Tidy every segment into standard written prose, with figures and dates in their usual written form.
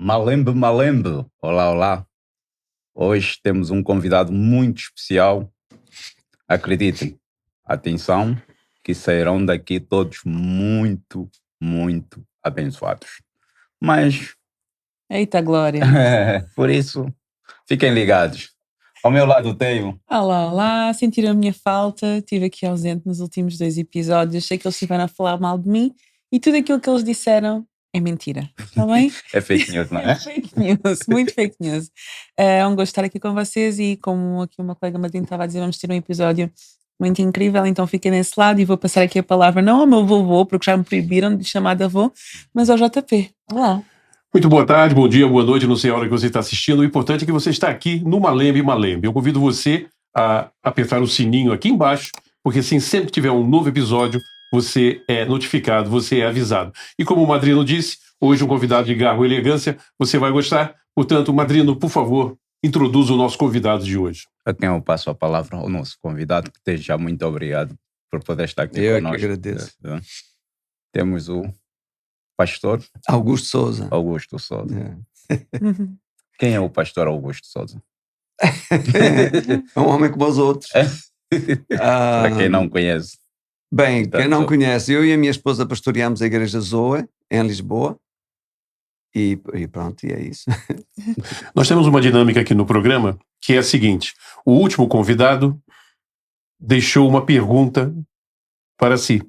Malembe, Malembe. Olá, olá. Hoje temos um convidado muito especial. Acreditem, atenção, que sairão daqui todos muito, muito abençoados. Mas, Eita glória! por isso, fiquem ligados. Ao meu lado tenho... Olá, olá, sentiram a minha falta, estive aqui ausente nos últimos 2 episódios, sei que eles estiveram a falar mal de mim e tudo aquilo que eles disseram é mentira, está bem? É fake news, não é? É fake news, muito fake news. É um gosto estar aqui com vocês e como aqui uma colega madrinha estava a dizer, vamos ter um episódio muito incrível, então fiquem nesse lado e vou passar aqui a palavra não ao meu vovô, porque já me proibiram de chamar de avô, mas ao JP. Olá. Muito boa tarde, bom dia, boa noite, não sei a hora que você está assistindo. O importante é que você está aqui no Malembe Malembe. Eu convido você a apertar o sininho aqui embaixo, porque assim, sempre que tiver um novo episódio, você é notificado, você é avisado. E como o Madrino disse, hoje um convidado de garbo e elegância, você vai gostar. Portanto, Madrino, por favor, introduza o nosso convidado de hoje. A quem eu passo a palavra ao nosso convidado, que desde já muito obrigado por poder estar aqui Eu conosco. que agradeço. Temos o pastor Augusto Souza. Augusto Souza. É. Quem é o pastor Augusto Souza? É um homem como os outros. Para quem não conhece. Bem, Portanto, quem não conhece, eu e a minha esposa pastoreamos a Igreja Zoe, em Lisboa. E pronto, e é isso. Nós temos uma dinâmica aqui no programa, que é a seguinte: o último convidado deixou uma pergunta para si.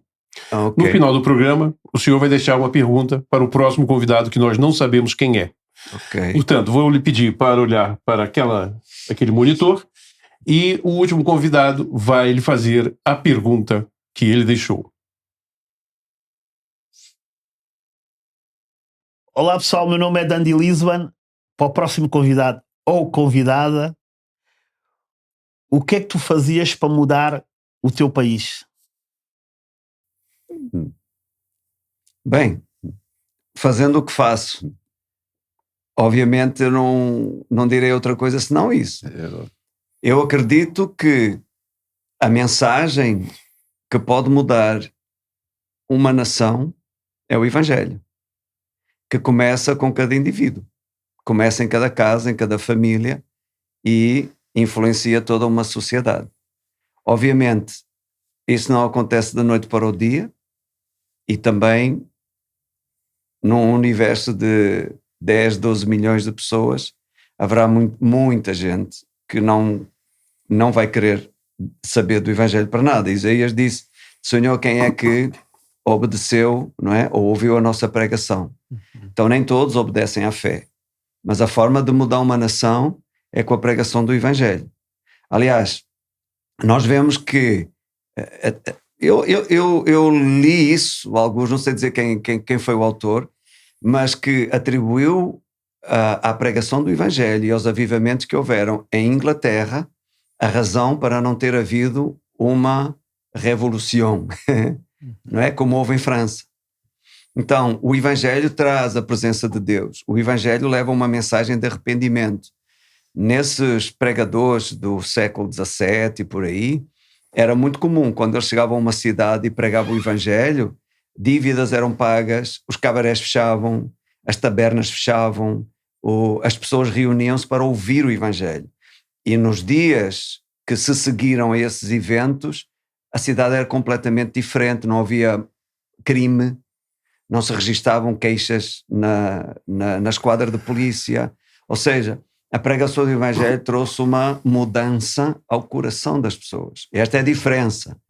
Ok. No final do programa, o senhor vai deixar uma pergunta para o próximo convidado, que nós não sabemos quem é. Ok. Portanto, vou lhe pedir para olhar para aquele monitor e o último convidado vai lhe fazer a pergunta que ele deixou. Olá pessoal, meu nome é Dandy Lisbon. Para o próximo convidado ou convidada, o que é que tu fazias para mudar o teu país? Bem, fazendo o que faço, obviamente eu não direi outra coisa senão isso. Eu acredito que a mensagem que pode mudar uma nação é o Evangelho, que começa com cada indivíduo, começa em cada casa, em cada família e influencia toda uma sociedade. Obviamente, isso não acontece da noite para o dia e também num universo de 10, 12 milhões de pessoas haverá muita gente que não vai querer saber do Evangelho para nada. Isaías disse: Senhor, quem é que obedeceu, não é? Ou ouviu a nossa pregação? Então nem todos obedecem à fé, mas a forma de mudar uma nação é com a pregação do Evangelho. Aliás, nós vemos que eu li isso, alguns, não sei dizer quem foi o autor, mas que atribuiu à pregação do Evangelho e aos avivamentos que houveram em Inglaterra a razão para não ter havido uma revolução, não é? Como houve em França. Então, o Evangelho traz a presença de Deus. O Evangelho leva uma mensagem de arrependimento. Nesses pregadores do século XVII e por aí, era muito comum, quando eles chegavam a uma cidade e pregavam o Evangelho, dívidas eram pagas, os cabarés fechavam, as tabernas fechavam, as pessoas reuniam-se para ouvir o Evangelho. E nos dias que se seguiram a esses eventos, a cidade era completamente diferente, não havia crime, não se registavam queixas na esquadra de polícia. Ou seja, a pregação do Evangelho trouxe uma mudança ao coração das pessoas. Esta é a diferença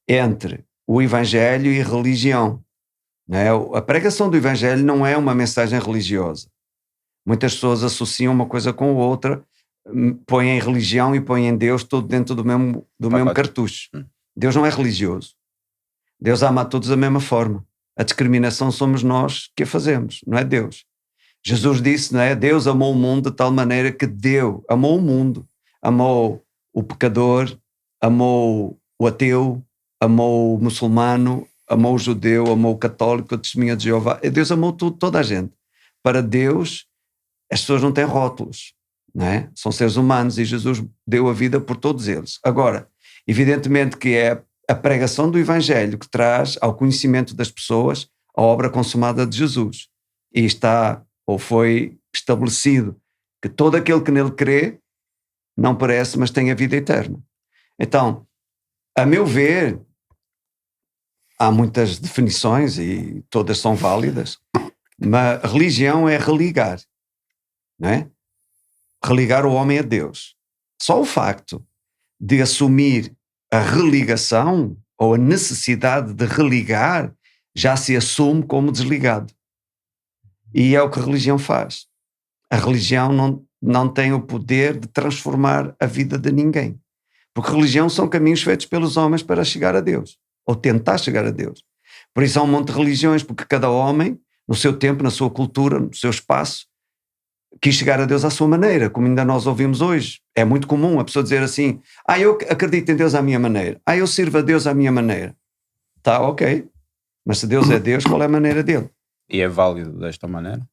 entre o Evangelho e religião. Não é? A pregação do Evangelho não é uma mensagem religiosa. Muitas pessoas associam uma coisa com a outra, põem religião e põem Deus tudo dentro do mesmo cartucho. Deus não é religioso. Deus ama a todos da mesma forma. A discriminação somos nós que a fazemos, não é Deus. Jesus disse, não é? Deus amou o mundo de tal maneira que amou o mundo. Amou o pecador, amou o ateu, amou o muçulmano, amou o judeu, amou o católico, a testemunha de Jeová. Deus amou toda a gente. Para Deus, as pessoas não têm rótulos, não é? São seres humanos e Jesus deu a vida por todos eles. Agora, evidentemente que é a pregação do Evangelho que traz ao conhecimento das pessoas a obra consumada de Jesus. E está estabelecido que todo aquele que nele crê não perece, mas tem a vida eterna. Então, a meu ver, há muitas definições e todas são válidas, mas religião é religar, não é? Religar o homem a Deus. Só o facto de assumir a religação ou a necessidade de religar já se assume como desligado. E é o que a religião faz. A religião não tem o poder de transformar a vida de ninguém. Porque religião são caminhos feitos pelos homens para chegar a Deus, ou tentar chegar a Deus. Por isso há um monte de religiões, porque cada homem, no seu tempo, na sua cultura, no seu espaço, quis chegar a Deus à sua maneira, como ainda nós ouvimos hoje. É muito comum a pessoa dizer assim, eu acredito em Deus à minha maneira, eu sirvo a Deus à minha maneira. Tá, ok. Mas se Deus é Deus, qual é a maneira dele? E é válido desta maneira?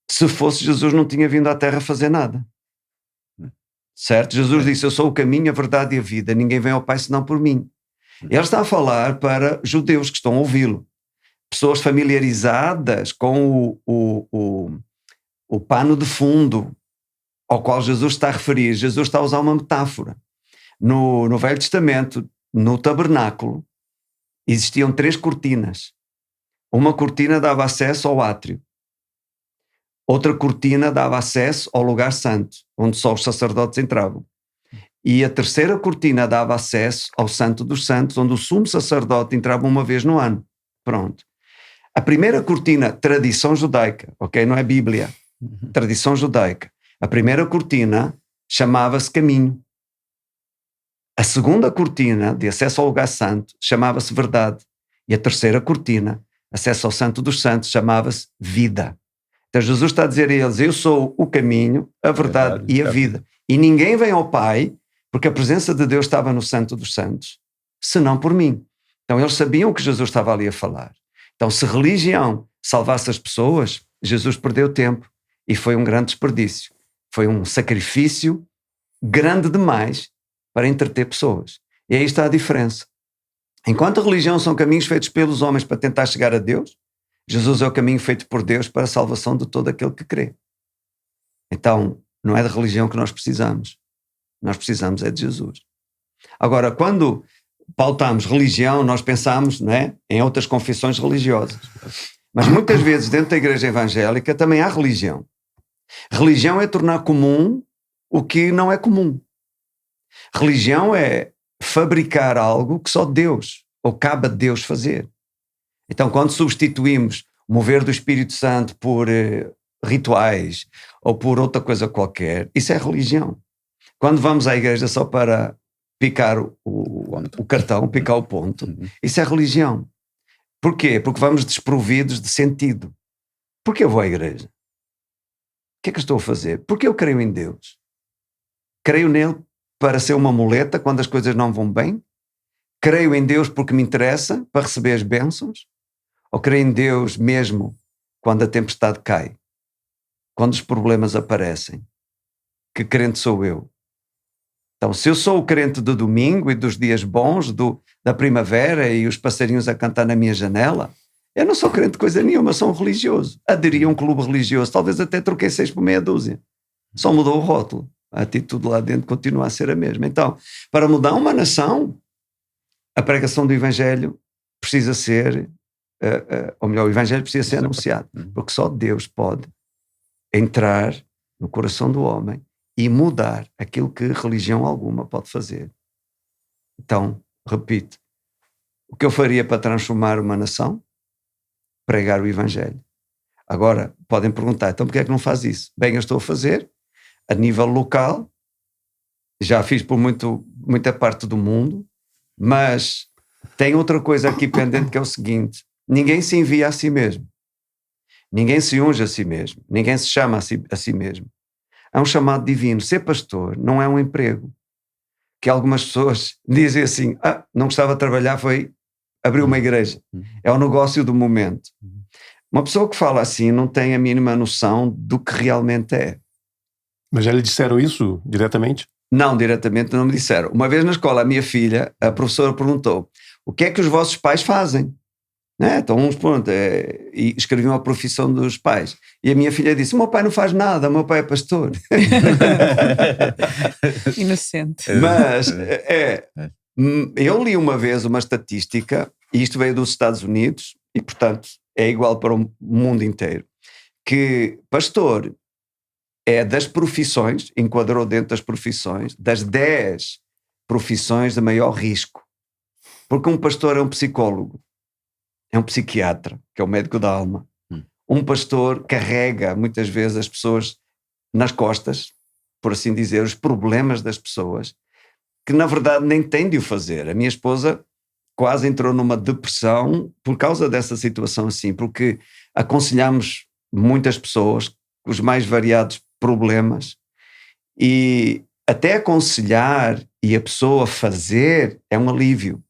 Se fosse Jesus, não tinha vindo à Terra fazer nada. Certo? Jesus disse, eu sou o caminho, a verdade e a vida. Ninguém vem ao Pai senão por mim. Ele está a falar para judeus que estão a ouvi-lo. Pessoas familiarizadas com o pano de fundo ao qual Jesus está a referir. Jesus está a usar uma metáfora. No Velho Testamento, no tabernáculo, existiam 3 cortinas. Uma cortina dava acesso ao átrio. Outra cortina dava acesso ao lugar santo, onde só os sacerdotes entravam. E a terceira cortina dava acesso ao Santo dos Santos, onde o sumo sacerdote entrava uma vez no ano. Pronto. A primeira cortina, tradição judaica, ok? Não é Bíblia. Tradição judaica. A primeira cortina chamava-se caminho. A segunda cortina, de acesso ao lugar santo, chamava-se verdade. E a terceira cortina, acesso ao Santo dos Santos, chamava-se vida. Então Jesus está a dizer a eles, eu sou o caminho, a verdade e a vida. E ninguém vem ao Pai, porque a presença de Deus estava no Santo dos Santos, senão por mim. Então eles sabiam que Jesus estava ali a falar. Então se religião salvasse as pessoas, Jesus perdeu tempo e foi um grande desperdício. Foi um sacrifício grande demais para entreter pessoas. E aí está a diferença. Enquanto a religião são caminhos feitos pelos homens para tentar chegar a Deus, Jesus é o caminho feito por Deus para a salvação de todo aquele que crê. Então, não é de religião que nós precisamos. Nós precisamos é de Jesus. Agora, quando pautamos religião, nós pensamos, não é, em outras confissões religiosas. Mas muitas vezes dentro da igreja evangélica também há religião. Religião é tornar comum o que não é comum. Religião é fabricar algo que só Deus, ou cabe a Deus fazer. Então, quando substituímos o mover do Espírito Santo por rituais ou por outra coisa qualquer, isso é religião. Quando vamos à igreja só para picar o cartão, picar o ponto, isso é religião. Porquê? Porque vamos desprovidos de sentido. Porquê eu vou à igreja? O que é que eu estou a fazer? Porque eu creio em Deus. Creio nele para ser uma muleta quando as coisas não vão bem? Creio em Deus porque me interessa para receber as bênçãos? Ou creio em Deus mesmo quando a tempestade cai? Quando os problemas aparecem? Que crente sou eu? Então, se eu sou o crente do domingo e dos dias bons, da primavera e os passarinhos a cantar na minha janela, eu não sou crente de coisa nenhuma, sou um religioso. Aderi a um clube religioso, talvez até troquei 6 por meia dúzia. Só mudou o rótulo. A atitude lá dentro continua a ser a mesma. Então, para mudar uma nação, a pregação do Evangelho precisa ser, ou melhor, o Evangelho precisa ser anunciado, porque só Deus pode entrar no coração do homem e mudar aquilo que religião alguma pode fazer. Então, repito, o que eu faria para transformar uma nação? Pregar o Evangelho. Agora, podem perguntar, então porquê é que não faz isso? Bem, eu estou a fazer a nível local, já fiz por muita parte do mundo, mas tem outra coisa aqui pendente que é o seguinte, ninguém se envia a si mesmo, ninguém se unge a si mesmo, ninguém se chama a si mesmo. É um chamado divino. Ser pastor não é um emprego. Que algumas pessoas dizem assim, não gostava de trabalhar, foi abrir uma igreja. É o negócio do momento. Uma pessoa que fala assim não tem a mínima noção do que realmente é. Mas já lhe disseram isso diretamente? Não, diretamente não me disseram. Uma vez na escola, a minha filha, a professora perguntou, o que é que os vossos pais fazem? Né? Então uns, pronto, e escreviam a profissão dos pais. E a minha filha disse, o meu pai não faz nada, o meu pai é pastor. Inocente. Mas eu li uma vez uma estatística, e isto veio dos Estados Unidos, e portanto é igual para o mundo inteiro, que pastor é das profissões, enquadrou dentro das profissões, das 10 profissões de maior risco. Porque um pastor é um psicólogo, é um psiquiatra, que é o médico da alma. Um pastor carrega muitas vezes as pessoas nas costas, por assim dizer, os problemas das pessoas, que na verdade nem tem de o fazer. A minha esposa quase entrou numa depressão por causa dessa situação assim, porque aconselhamos muitas pessoas com os mais variados problemas, e até aconselhar e a pessoa fazer é um alívio.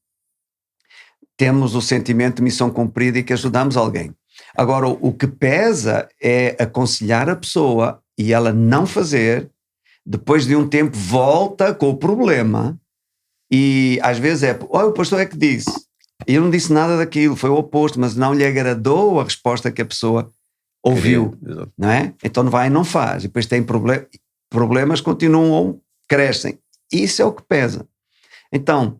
Temos o sentimento de missão cumprida e que ajudamos alguém. Agora, o que pesa é aconselhar a pessoa e ela não fazer, depois de um tempo volta com o problema, e às vezes o pastor é que disse, e eu não disse nada daquilo, foi o oposto, mas não lhe agradou a resposta que a pessoa ouviu, não é? Então não vai e não faz, e depois tem problemas, continuam, crescem. Isso é o que pesa. Então,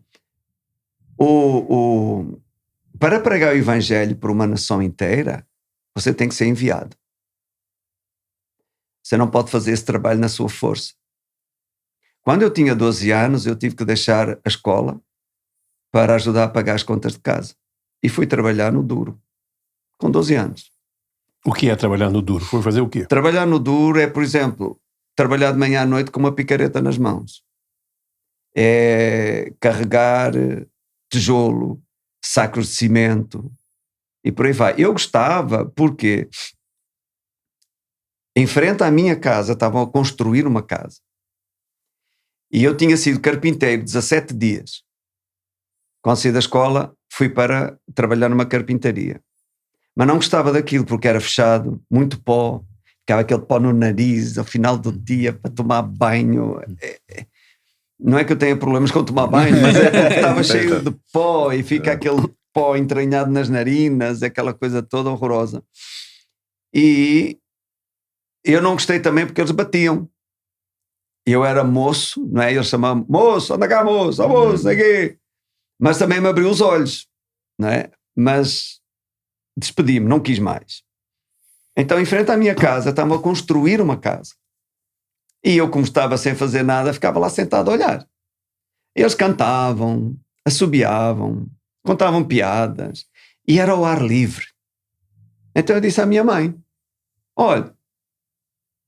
para pregar o evangelho para uma nação inteira, você tem que ser enviado. Você não pode fazer esse trabalho na sua força. Quando eu tinha 12 anos, eu tive que deixar a escola para ajudar a pagar as contas de casa. E fui trabalhar no duro, com 12 anos. O que é trabalhar no duro? Foi fazer o quê? Trabalhar no duro é, por exemplo, trabalhar de manhã à noite com uma picareta nas mãos. É carregar tijolo, sacos de cimento e por aí vai. Eu gostava porque em frente à minha casa estavam a construir uma casa e eu tinha sido carpinteiro 17 dias. Quando saí da escola fui para trabalhar numa carpintaria, mas não gostava daquilo porque era fechado, muito pó, ficava aquele pó no nariz ao final do dia para tomar banho. Não é que eu tenha problemas com tomar banho, mas é porque estava cheio de pó e fica aquele pó entranhado nas narinas, aquela coisa toda horrorosa. E eu não gostei também porque eles batiam. Eu era moço, não é? Eles chamavam, moço, anda cá, moço, oh, moço, aqui. Mas também me abriu os olhos, não é? Mas despedi-me, não quis mais. Então, em frente à minha casa, estavam a construir uma casa. E eu, como estava sem fazer nada, ficava lá sentado a olhar. Eles cantavam, assobiavam, contavam piadas, e era ao ar livre. Então eu disse à minha mãe, olha,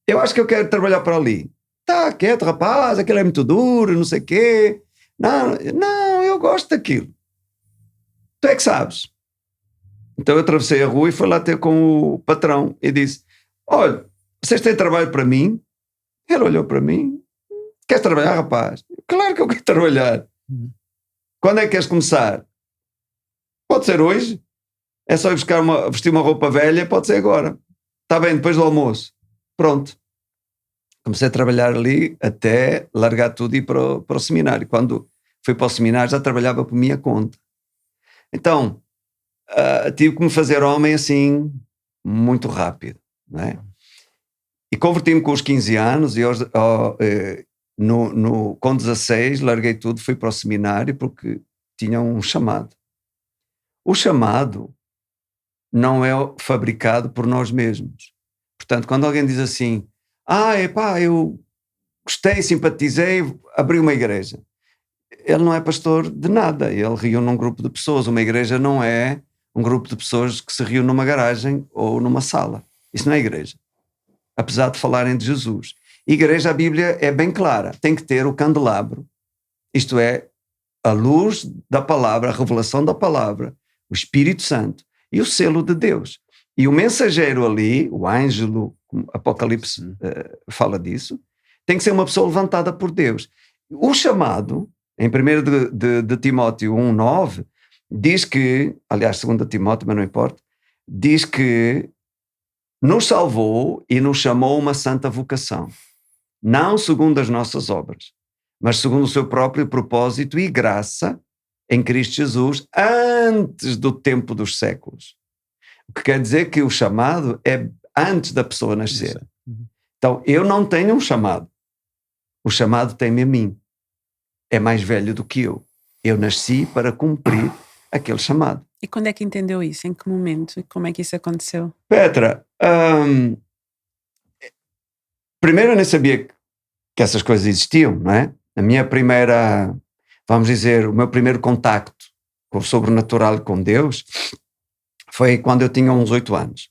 eu acho que eu quero trabalhar para ali. Tá quieto, rapaz, aquilo é muito duro, não sei o quê. Não, eu gosto daquilo. Tu é que sabes. Então eu atravessei a rua e fui lá ter com o patrão e disse, olha, vocês têm trabalho para mim? Ele olhou para mim, queres trabalhar, rapaz? Claro que eu quero trabalhar. Quando é que queres começar? Pode ser hoje. É só ir vestir uma roupa velha, pode ser agora. Está bem, depois do almoço. Pronto. Comecei a trabalhar ali até largar tudo e ir para o seminário. Quando fui para o seminário já trabalhava por minha conta. Então, tive que me fazer homem assim, muito rápido, não é? E converti-me com os 15 anos e com 16 larguei tudo, fui para o seminário porque tinha um chamado. O chamado não é fabricado por nós mesmos. Portanto, quando alguém diz assim, eu gostei, simpatizei, abri uma igreja. Ele não é pastor de nada, ele reúne um grupo de pessoas. Uma igreja não é um grupo de pessoas que se reúne numa garagem ou numa sala. Isso não é igreja. Apesar de falarem de Jesus. Igreja, a Bíblia é bem clara, tem que ter o candelabro, isto é, a luz da palavra, a revelação da palavra, o Espírito Santo e o selo de Deus. E o mensageiro ali, o ângelo, Apocalipse fala disso, tem que ser uma pessoa levantada por Deus. O chamado, em 1 de Timóteo 1,9, diz que, aliás, 2 Timóteo, mas não importa, diz que nos salvou e nos chamou uma santa vocação, não segundo as nossas obras, mas segundo o seu próprio propósito e graça em Cristo Jesus antes do tempo dos séculos. O que quer dizer que o chamado é antes da pessoa nascer. Então, eu não tenho um chamado. O chamado tem-me a mim. É mais velho do que eu. Eu nasci para cumprir aquele chamado. E quando é que entendeu isso? Em que momento? E como é que isso aconteceu? Petra, primeiro eu nem sabia que essas coisas existiam, não é? A minha primeira, vamos dizer, o meu primeiro contacto com o sobrenatural e com Deus foi quando eu tinha uns 8 anos,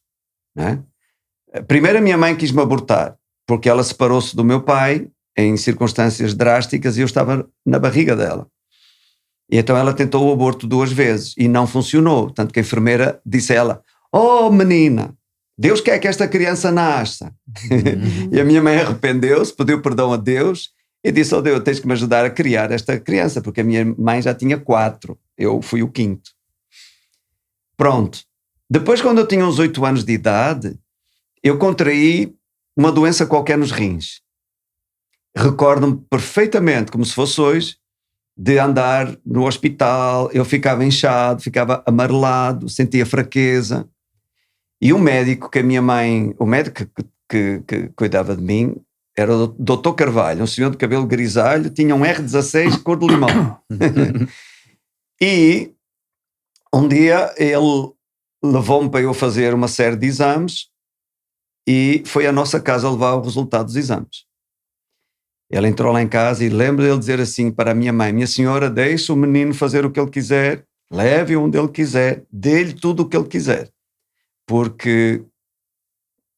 não é? Primeiro a minha mãe quis-me abortar, porque ela separou-se do meu pai em circunstâncias drásticas e eu estava na barriga dela. E então ela tentou o aborto 2 vezes e não funcionou. Tanto que a enfermeira disse a ela: "Oh menina, Deus quer que esta criança nasça." E a minha mãe arrependeu-se, pediu perdão a Deus e disse: "Oh Deus, tens que me ajudar a criar esta criança", porque a minha mãe já tinha 4, eu fui o 5º. Pronto. Depois, quando eu tinha uns 8 anos de idade, eu contraí uma doença qualquer nos rins. Recordo-me perfeitamente, como se fosse hoje, de andar no hospital, eu ficava inchado, ficava amarelado, sentia fraqueza. E o médico que a minha mãe, o médico que cuidava de mim, era o Dr. Carvalho, um senhor de cabelo grisalho, tinha um R16 cor de limão. E um dia ele levou-me para eu fazer uma série de exames e foi à nossa casa levar o resultado dos exames. Ele entrou lá em casa e lembro dele dizer assim para a minha mãe: "Minha senhora, deixe o menino fazer o que ele quiser, leve-o onde ele quiser, dê-lhe tudo o que ele quiser, porque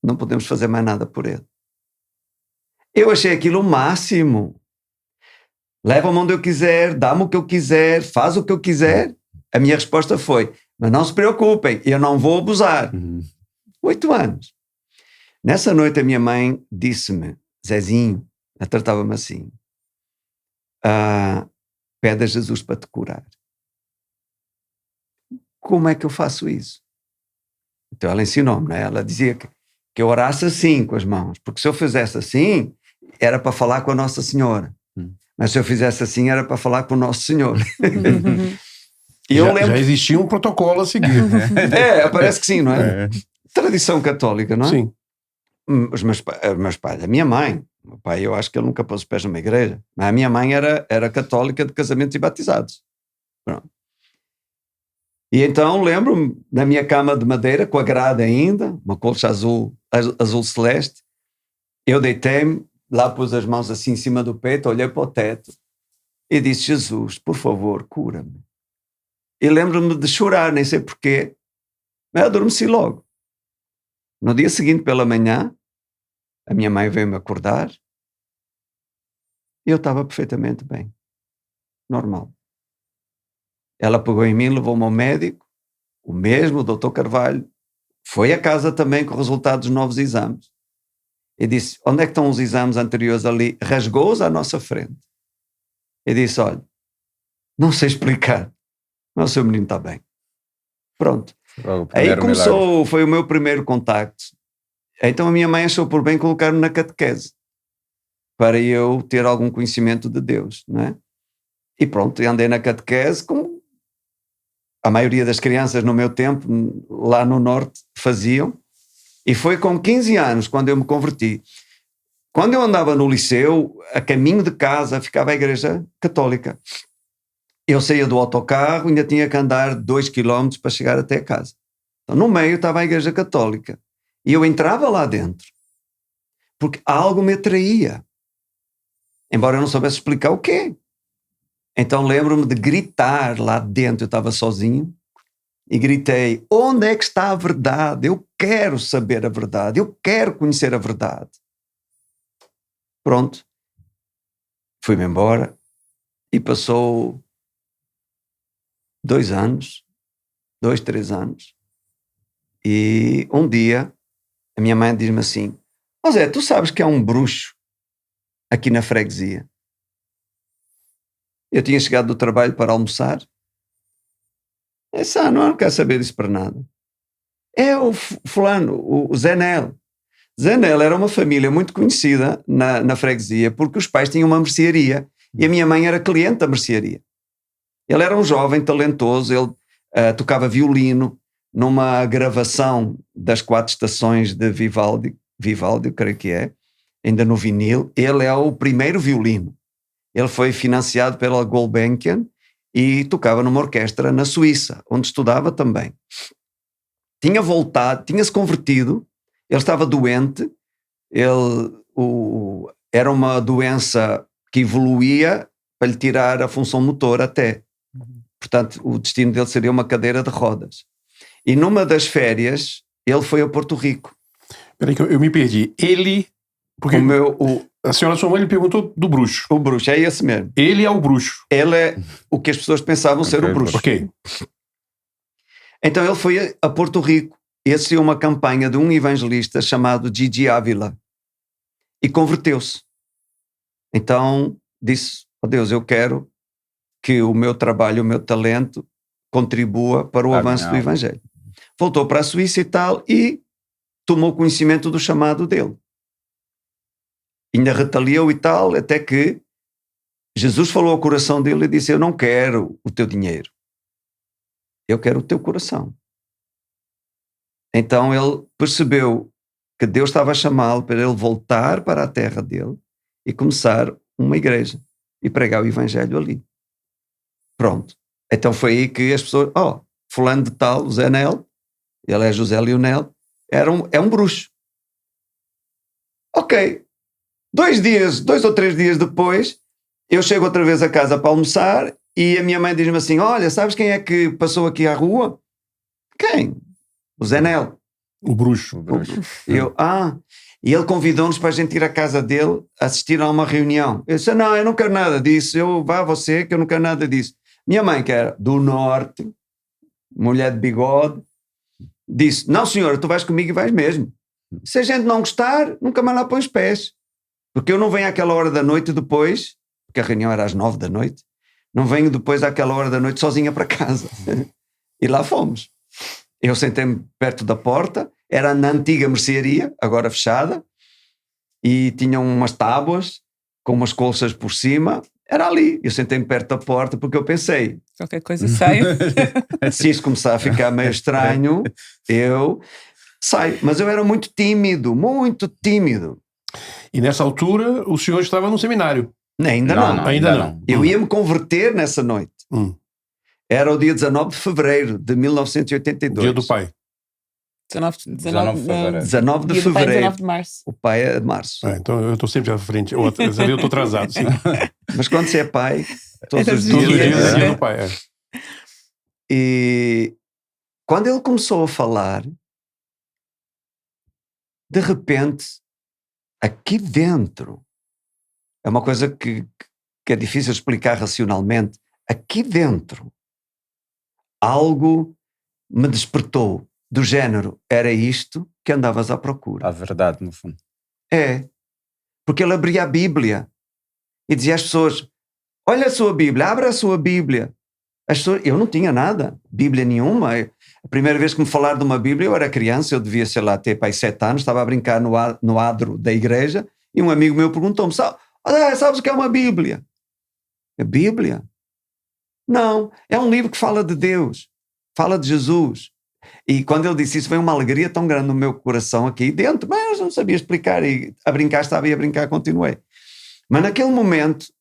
não podemos fazer mais nada por ele." Eu achei aquilo o máximo. Leva-me onde eu quiser, dá-me o que eu quiser, faz o que eu quiser. A minha resposta foi: "Mas não se preocupem, eu não vou abusar." 8 anos. Nessa noite a minha mãe disse-me: "Zezinho", ela tratava-me assim, "pede a Jesus para te curar." Como é que eu faço isso? Então ela ensinou-me, né? Ela dizia que eu orasse assim com as mãos, porque se eu fizesse assim, era para falar com a Nossa Senhora. Mas se eu fizesse assim, era para falar com o Nosso Senhor. E eu lembro... Já existia um protocolo a seguir. Parece que sim, não é? Tradição católica, não é? Sim. Os meus pais, a minha mãe, o meu pai, eu acho que ele nunca pôs os pés numa igreja, mas a minha mãe era católica de casamentos e batizados. Pronto. E então lembro-me da minha cama de madeira, com a grade ainda, uma colcha azul celeste, eu deitei-me, lá pus as mãos assim em cima do peito, olhei para o teto e disse: "Jesus, por favor, cura-me." E lembro-me de chorar, nem sei porquê, mas adormeci logo. No dia seguinte, pela manhã, a minha mãe veio-me acordar e eu estava perfeitamente bem, normal. Ela pegou em mim, levou-me ao médico, o mesmo, o Dr. Carvalho, foi a casa também com o resultado dos novos exames. E disse: "Onde é que estão os exames anteriores ali?" Rasgou-os à nossa frente. E disse: "Olha, não sei explicar, mas o seu menino está bem." Pronto. Aí começou, milagre. Foi o meu primeiro contacto. Então a minha mãe achou por bem colocar-me na catequese, para eu ter algum conhecimento de Deus, não é? E pronto, andei na catequese como a maioria das crianças no meu tempo, lá no norte, faziam. E foi com 15 anos quando eu me converti. Quando eu andava no liceu, a caminho de casa ficava a igreja católica. Eu saía do autocarro, ainda tinha que andar 2 quilómetros para chegar até a casa. Então, no meio estava a igreja católica. E eu entrava lá dentro, porque algo me atraía, embora eu não soubesse explicar o quê. Então lembro-me de gritar lá dentro, eu estava sozinho, e gritei: "Onde é que está a verdade? Eu quero saber a verdade, eu quero conhecer a verdade." Pronto. Fui-me embora e passou 2 anos, 2, 3 anos, e um dia a minha mãe diz-me assim: "Ó Zé, tu sabes que há um bruxo aqui na freguesia?" Eu tinha chegado do trabalho para almoçar. Eu disse: não quero saber disso para nada. É o fulano, o Zé Nel. Zé Nel era uma família muito conhecida na freguesia, porque os pais tinham uma mercearia e a minha mãe era cliente da mercearia. Ele era um jovem talentoso, ele tocava violino numa gravação das 4 estações de Vivaldi, eu creio que é, ainda no vinil. Ele é o primeiro violino. Ele foi financiado pela Gulbenkian e tocava numa orquestra na Suíça, onde estudava também. Tinha voltado, tinha-se convertido, ele estava doente, era uma doença que evoluía para lhe tirar a função motor até. Portanto, o destino dele seria uma cadeira de rodas. E numa das férias, ele foi a Porto Rico. Peraí que eu me perdi. Ele... Porque a senhora, sua mãe, lhe perguntou do bruxo. O bruxo, é esse mesmo. Ele é o bruxo. Ele é o que as pessoas pensavam ser o bruxo. Ok. Então ele foi a Porto Rico e assistiu uma campanha de um evangelista chamado Gigi Ávila e converteu-se. Então disse: oh Deus, eu quero que o meu trabalho, o meu talento contribua para o avanço do evangelho. Voltou para a Suíça e tal e tomou conhecimento do chamado dele. Ainda retaliou e tal, até que Jesus falou ao coração dele e disse: eu não quero o teu dinheiro, eu quero o teu coração. Então ele percebeu que Deus estava a chamá-lo para ele voltar para a terra dele e começar uma igreja e pregar o evangelho ali. Pronto. Então foi aí que as pessoas, fulano de tal, o Zé Nel, ele é José Lionel, é um bruxo. Ok. 2 ou 3 dias depois, eu chego outra vez a casa para almoçar e a minha mãe diz-me assim: olha, sabes quem é que passou aqui à rua? Quem? O Zé Nel. O bruxo. E ele convidou-nos para a gente ir à casa dele assistir a uma reunião. Eu disse: não, eu não quero nada disso, vá você, que eu não quero nada disso. Minha mãe, que era do norte, mulher de bigode, disse: não senhora, tu vais comigo e vais mesmo. Se a gente não gostar, nunca mais lá põe os pés. Porque eu não venho àquela hora da noite depois, porque a reunião era às 9 da noite, não venho depois àquela hora da noite sozinha para casa. E lá fomos. Eu sentei-me perto da porta, era na antiga mercearia, agora fechada, e tinham umas tábuas com umas colchas por cima, era ali. Eu sentei-me perto da porta porque eu pensei: qualquer coisa saio. Se isto começar a ficar meio estranho, eu saio. Mas eu era muito tímido, muito tímido. E nessa altura o senhor estava no seminário? Ainda não. Ainda não. Eu ia me converter nessa noite. Era o dia 19 de fevereiro de 1982. Dia do pai. 19 de dia do pai, fevereiro. 19 de março. O pai é de março. Então eu estou sempre à frente. Eu estou atrasado. Sim. Mas quando você é pai, todos os dias é dia do pai. E quando ele começou a falar, de repente, aqui dentro, é uma coisa que é difícil explicar racionalmente, aqui dentro, algo me despertou, do género: era isto que andavas à procura. A verdade, no fundo. É, porque ele abria a Bíblia e dizia às pessoas: olha a sua Bíblia, abra a sua Bíblia. As pessoas, eu não tinha nada, Bíblia nenhuma. A primeira vez que me falaram de uma Bíblia, eu era criança, eu devia, sei lá, ter 7 anos, estava a brincar no adro da igreja e um amigo meu perguntou-me: sabes o que é uma Bíblia? A Bíblia? Não, é um livro que fala de Deus, fala de Jesus. E quando ele disse isso, veio uma alegria tão grande no meu coração aqui dentro, mas eu não sabia explicar, e a brincar estava e a brincar continuei. Mas naquele momento,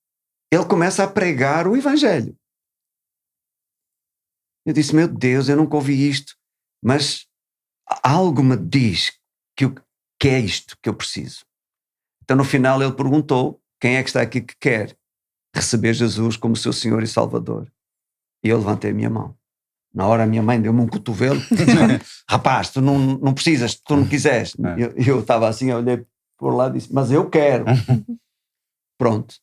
ele começa a pregar o evangelho. Eu disse: meu Deus, eu nunca ouvi isto, mas algo me diz que é isto que eu preciso. Então no final ele perguntou: quem é que está aqui que quer receber Jesus como seu Senhor e Salvador? E eu levantei a minha mão. Na hora a minha mãe deu-me um cotovelo. Rapaz, tu não precisas, tu não quiseres. Eu estava assim, eu olhei por lá e disse: mas eu quero. Pronto.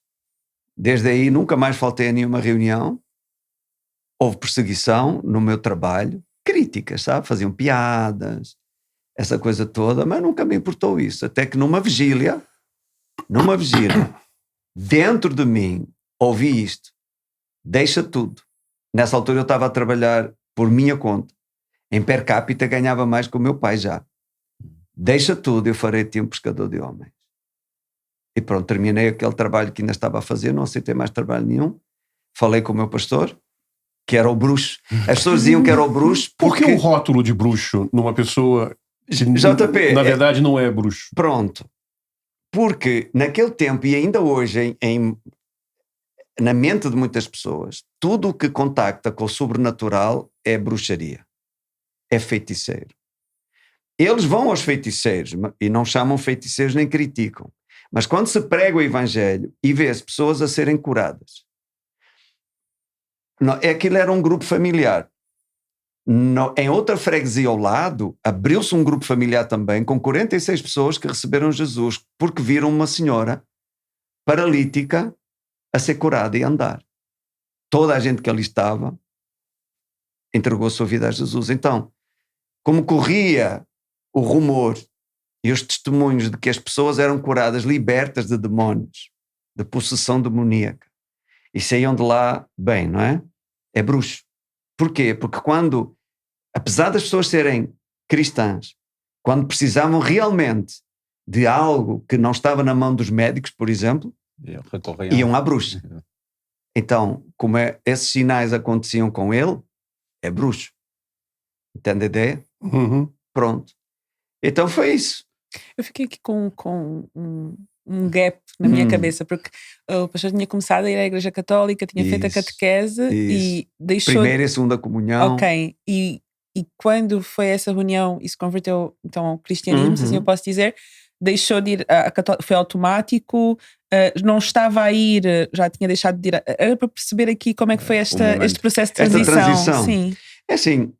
Desde aí nunca mais faltei a nenhuma reunião. Houve perseguição no meu trabalho, críticas, sabe? Faziam piadas, essa coisa toda, mas nunca me importou isso. Até que numa vigília, dentro de mim, ouvi isto: deixa tudo. Nessa altura eu estava a trabalhar por minha conta. Em per capita ganhava mais que o meu pai já. Deixa tudo, eu farei de ti um pescador de homens. E pronto, terminei aquele trabalho que ainda estava a fazer, não aceitei mais trabalho nenhum. Falei com o meu pastor, que era o bruxo. As pessoas diziam que era o bruxo Por que porque... o rótulo de bruxo numa pessoa que, JP, na verdade, não é bruxo? Pronto. Porque naquele tempo e ainda hoje na mente de muitas pessoas, tudo o que contacta com o sobrenatural é bruxaria. É feiticeiro. Eles vão aos feiticeiros e não chamam feiticeiros nem criticam. Mas quando se prega o evangelho e vê-se pessoas a serem curadas, aquilo era um grupo familiar. Em outra freguesia ao lado, abriu-se um grupo familiar também com 46 pessoas que receberam Jesus porque viram uma senhora paralítica a ser curada e a andar. Toda a gente que ali estava entregou a sua vida a Jesus. Então, como corria o rumor e os testemunhos de que as pessoas eram curadas, libertas de demónios, de possessão demoníaca, e saíam de lá bem, não é? É bruxo. Porquê? Porque apesar das pessoas serem cristãs, quando precisavam realmente de algo que não estava na mão dos médicos, por exemplo, iam à bruxa. Então, como esses sinais aconteciam com ele, é bruxo. Entende a ideia? Uhum. Pronto. Então foi isso. Eu fiquei aqui com um gap na minha cabeça, porque o pastor tinha começado a ir à Igreja Católica, tinha feito a catequese e deixou... Primeira e segunda comunhão. Ok. E quando foi essa reunião e se converteu então ao cristianismo, se assim eu posso dizer, deixou de ir foi automático, não estava a ir, já tinha deixado de ir. Era para perceber aqui como é que foi este processo de transição. Esta transição. Sim. É assim,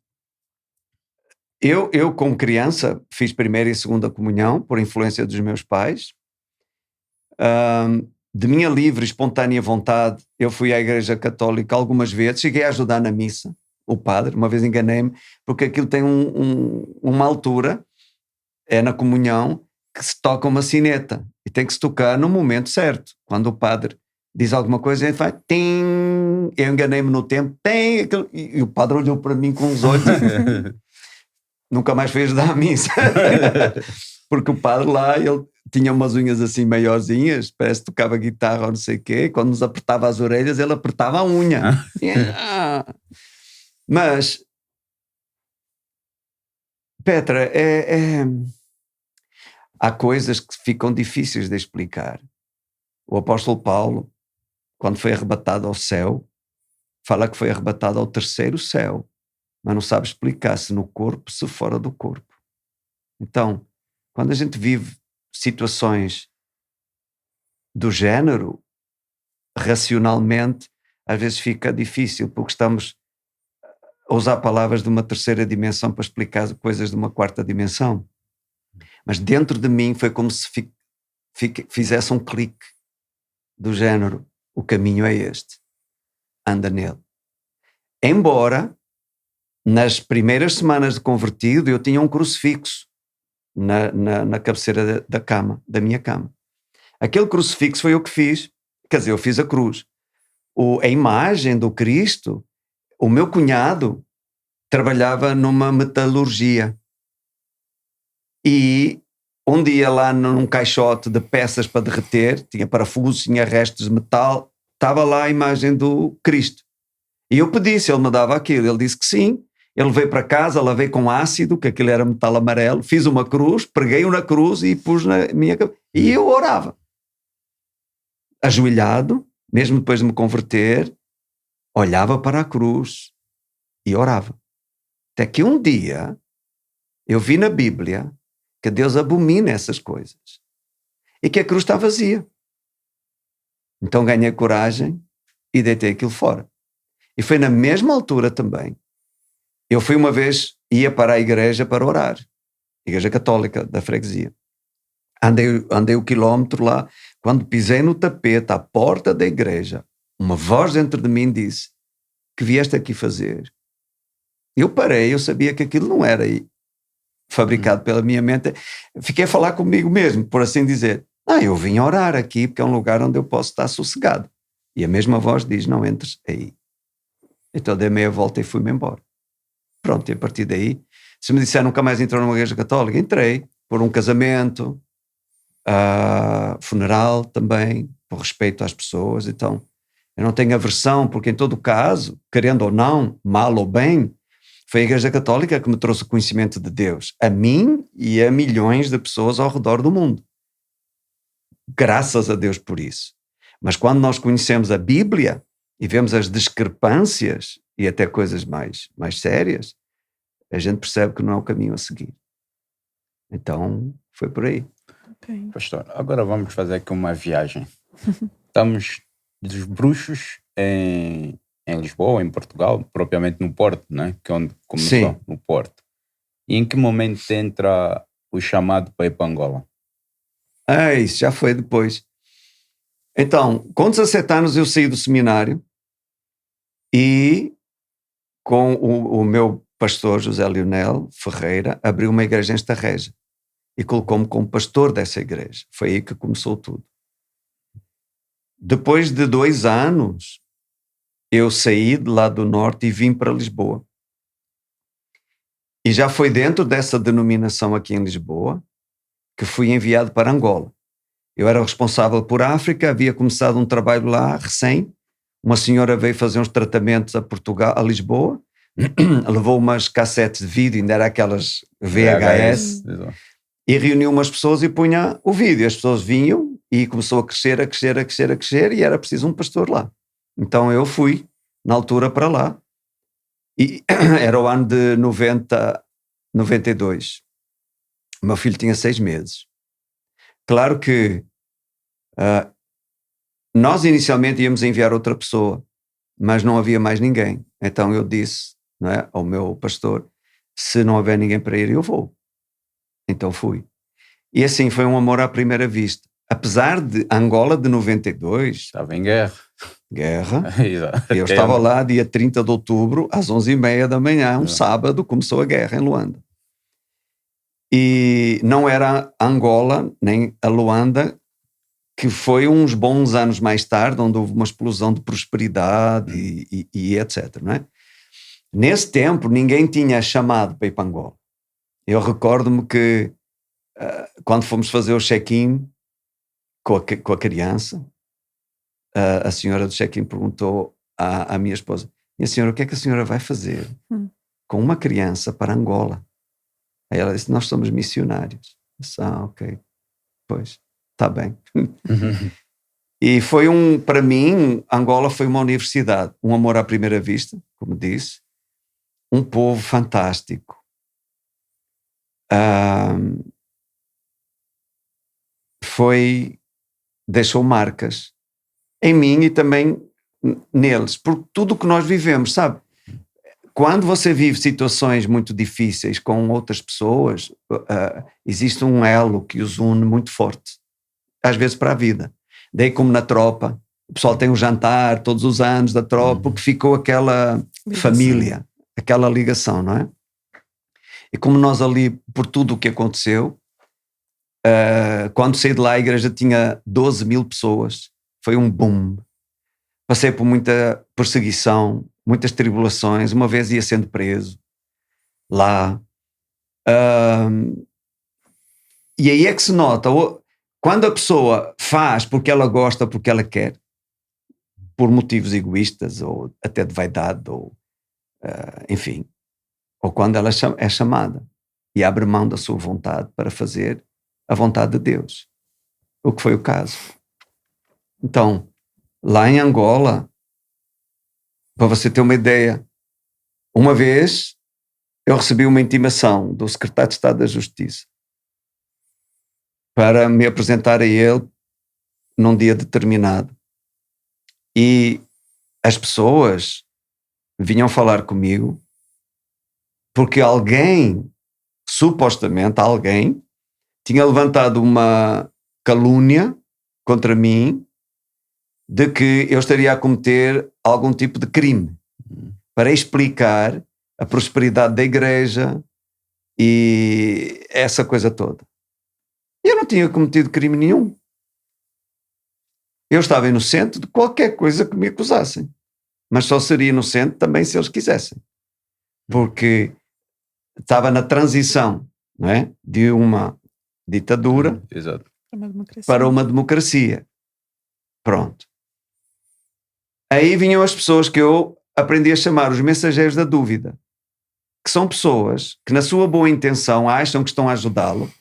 eu como criança fiz primeira e segunda comunhão por influência dos meus pais. De minha livre e espontânea vontade, eu fui à Igreja Católica algumas vezes, cheguei a ajudar na missa, o padre, uma vez enganei-me, porque aquilo tem uma altura, é na comunhão, que se toca uma sineta, e tem que se tocar no momento certo. Quando o padre diz alguma coisa, a gente faz, tim, eu enganei-me no tempo, tem, e o padre olhou para mim com os olhos, nunca mais foi ajudar a missa, porque o padre lá, ele tinha umas unhas assim maiorzinhas, parece que tocava guitarra ou não sei o quê, e quando nos apertava as orelhas, ele apertava a unha. Mas, Petra, há coisas que ficam difíceis de explicar. O apóstolo Paulo, quando foi arrebatado ao céu, fala que foi arrebatado ao terceiro céu, mas não sabe explicar se no corpo, se fora do corpo. Então, quando a gente vive situações do género, racionalmente, às vezes fica difícil, porque estamos a usar palavras de uma terceira dimensão para explicar coisas de uma quarta dimensão. Mas dentro de mim foi como se fizesse um clique do género, o caminho é este, anda nele. Embora, nas primeiras semanas de convertido, eu tinha um crucifixo na cabeceira da cama, da minha cama. Aquele crucifixo foi eu que fiz, quer dizer, eu fiz a cruz. A imagem do Cristo, o meu cunhado trabalhava numa metalurgia e um dia lá num caixote de peças para derreter, tinha parafusos, tinha restos de metal, estava lá a imagem do Cristo. E eu pedi se ele me dava aquilo, ele disse que sim. Ele veio para casa, lavei com ácido, que aquilo era metal amarelo, fiz uma cruz, preguei-o na cruz e pus na minha cabeça. E eu orava. Ajoelhado, mesmo depois de me converter, olhava para a cruz e orava. Até que um dia eu vi na Bíblia que Deus abomina essas coisas e que a cruz está vazia. Então ganhei coragem e deitei aquilo fora. E foi na mesma altura também. Eu fui uma vez, ia para a igreja para orar, Igreja Católica da freguesia. Andei o quilómetro lá, quando pisei no tapete à porta da igreja, uma voz dentro de mim disse, que vieste aqui fazer? Eu parei, eu sabia que aquilo não era fabricado pela minha mente, fiquei a falar comigo mesmo, por assim dizer, eu vim orar aqui porque é um lugar onde eu posso estar sossegado. E a mesma voz diz, não entres aí. Então dei meia volta e fui-me embora. Pronto, e a partir daí, se me disser nunca mais entrou numa igreja católica, entrei por um casamento, funeral também, por respeito às pessoas. Então, Eu não tenho aversão, porque em todo caso, querendo ou não, mal ou bem, foi a Igreja Católica que me trouxe o conhecimento de Deus, a mim e a milhões de pessoas ao redor do mundo. Graças a Deus por isso. Mas quando nós conhecemos a Bíblia e vemos as discrepâncias e até coisas mais sérias, a gente percebe que não é o caminho a seguir. Então, foi por aí. Ok. Pastor, agora vamos fazer aqui uma viagem. Estamos dos Bruxos em Lisboa, em Portugal, propriamente no Porto, né? Que é onde começou, Sim. no Porto. E em que momento entra o chamado para ir para Angola? Isso já foi depois. Então, com 17 anos eu saí do seminário e com o meu pastor, José Leonel Ferreira, abriu uma igreja em Estarreja e colocou-me como pastor dessa igreja. Foi aí que começou tudo. Depois de 2 anos, eu saí de lá do norte e vim para Lisboa. E já foi dentro dessa denominação aqui em Lisboa que fui enviado para Angola. Eu era responsável por África, havia começado um trabalho lá, recém. Uma senhora veio fazer uns tratamentos a Portugal, a Lisboa, levou umas cassetes de vídeo, ainda era aquelas VHS, e reuniu umas pessoas e punha o vídeo. As pessoas vinham e começou a crescer, e era preciso um pastor lá. Então eu fui, na altura, para lá. E era o ano de 92. O meu filho tinha 6 meses. Claro que nós inicialmente íamos enviar outra pessoa, mas não havia mais ninguém. Então eu disse, não é, ao meu pastor, se não houver ninguém para ir, eu vou. Então fui. E assim foi um amor à primeira vista. Apesar de Angola de 92... Estava em guerra. Eu estava lá dia 30 de outubro, às 11h30 da manhã, sábado, começou a guerra em Luanda. E não era Angola, nem a Luanda, que foi uns bons anos mais tarde, onde houve uma explosão de prosperidade e etc. Não é? Nesse tempo, ninguém tinha chamado para ir para Angola. Eu recordo-me que, quando fomos fazer o check-in com a criança, a senhora do check-in perguntou à minha esposa: minha senhora, o que é que a senhora vai fazer com uma criança para Angola? Aí ela disse: nós somos missionários. Eu disse: ok, pois, está bem. E foi para mim, Angola foi uma universidade, um amor à primeira vista, como disse, um povo fantástico. Deixou marcas em mim e também neles, por tudo o que nós vivemos, sabe? Quando você vive situações muito difíceis com outras pessoas, existe um elo que os une muito forte, às vezes para a vida. Daí, como na tropa, o pessoal tem um jantar todos os anos da tropa, porque ficou aquela família, aquela ligação, não é? E como nós ali, por tudo o que aconteceu, quando saí de lá a igreja tinha 12.000 pessoas, foi um boom. Passei por muita perseguição, muitas tribulações, uma vez ia sendo preso lá. E aí é que se nota, quando a pessoa faz porque ela gosta, porque ela quer, por motivos egoístas ou até de vaidade, ou enfim, ou quando ela é chamada e abre mão da sua vontade para fazer a vontade de Deus, o que foi o caso. Então, lá em Angola, para você ter uma ideia, uma vez eu recebi uma intimação do secretário de Estado da Justiça para me apresentar a ele num dia determinado. E as pessoas vinham falar comigo porque supostamente alguém, tinha levantado uma calúnia contra mim de que eu estaria a cometer algum tipo de crime para explicar a prosperidade da igreja e essa coisa toda. Eu não tinha cometido crime nenhum. Eu estava inocente de qualquer coisa que me acusassem, mas só seria inocente também se eles quisessem, porque estava na transição, não é? De uma ditadura Exato. para uma democracia. Pronto. Aí vinham as pessoas que eu aprendi a chamar os mensageiros da dúvida, que são pessoas que na sua boa intenção acham que estão a ajudá-lo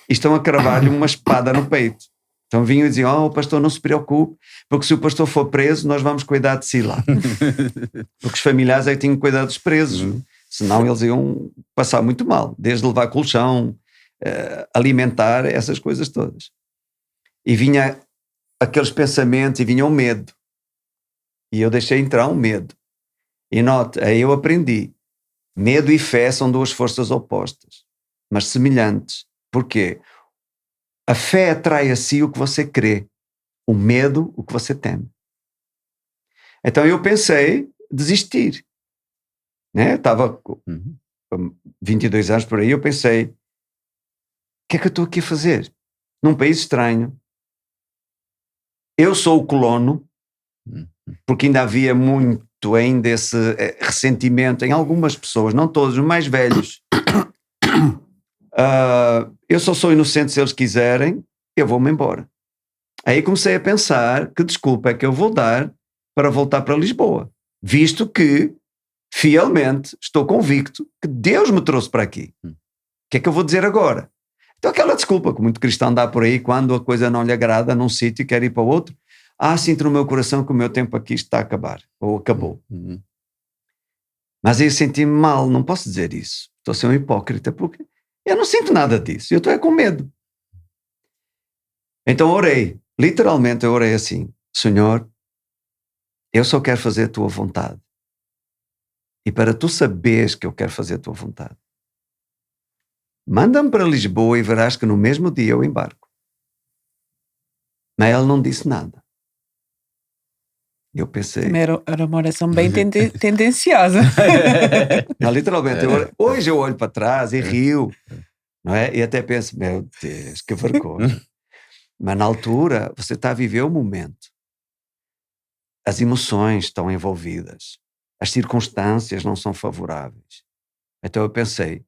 e estão a cravar-lhe uma espada no peito. Então vinham e diziam, o pastor não se preocupe, porque se o pastor for preso, nós vamos cuidar de si lá. Porque os familiares aí tinham que cuidar dos presos, senão eles iam passar muito mal, desde levar colchão, alimentar, essas coisas todas. E vinha aqueles pensamentos e vinha o medo. E eu deixei entrar um medo. E note, aí eu aprendi, medo e fé são duas forças opostas, mas semelhantes. Porquê? A fé atrai a si o que você crê, o medo o que você teme. Então eu pensei desistir. Né? Eu estava com 22 anos por aí, eu pensei, o que é que eu estou aqui a fazer? Num país estranho. Eu sou o colono, porque ainda havia muito ainda esse ressentimento em algumas pessoas, não todos, os mais velhos. Eu só sou inocente se eles quiserem, eu vou-me embora. Aí comecei a pensar que desculpa é que eu vou dar para voltar para Lisboa, visto que fielmente estou convicto que Deus me trouxe para aqui. O que é que eu vou dizer agora? Então aquela desculpa que muito cristão dá por aí quando a coisa não lhe agrada num sítio e quer ir para outro. Sinto no meu coração que o meu tempo aqui está a acabar, ou acabou. Mas aí eu senti-me mal, não posso dizer isso. Estou a ser um hipócrita, porque eu não sinto nada disso, eu estou com medo. Então orei, literalmente eu orei assim, Senhor, eu só quero fazer a tua vontade. E para tu saberes que eu quero fazer a tua vontade, manda-me para Lisboa e verás que no mesmo dia eu embarco. Mas ele não disse nada. Eu pensei... Era uma oração bem tendenciosa. Não, literalmente, hoje eu olho para trás e rio, não é? E até penso, meu Deus, que vergonha. Mas na altura, você está a viver o momento. As emoções estão envolvidas. As circunstâncias não são favoráveis. Então eu pensei,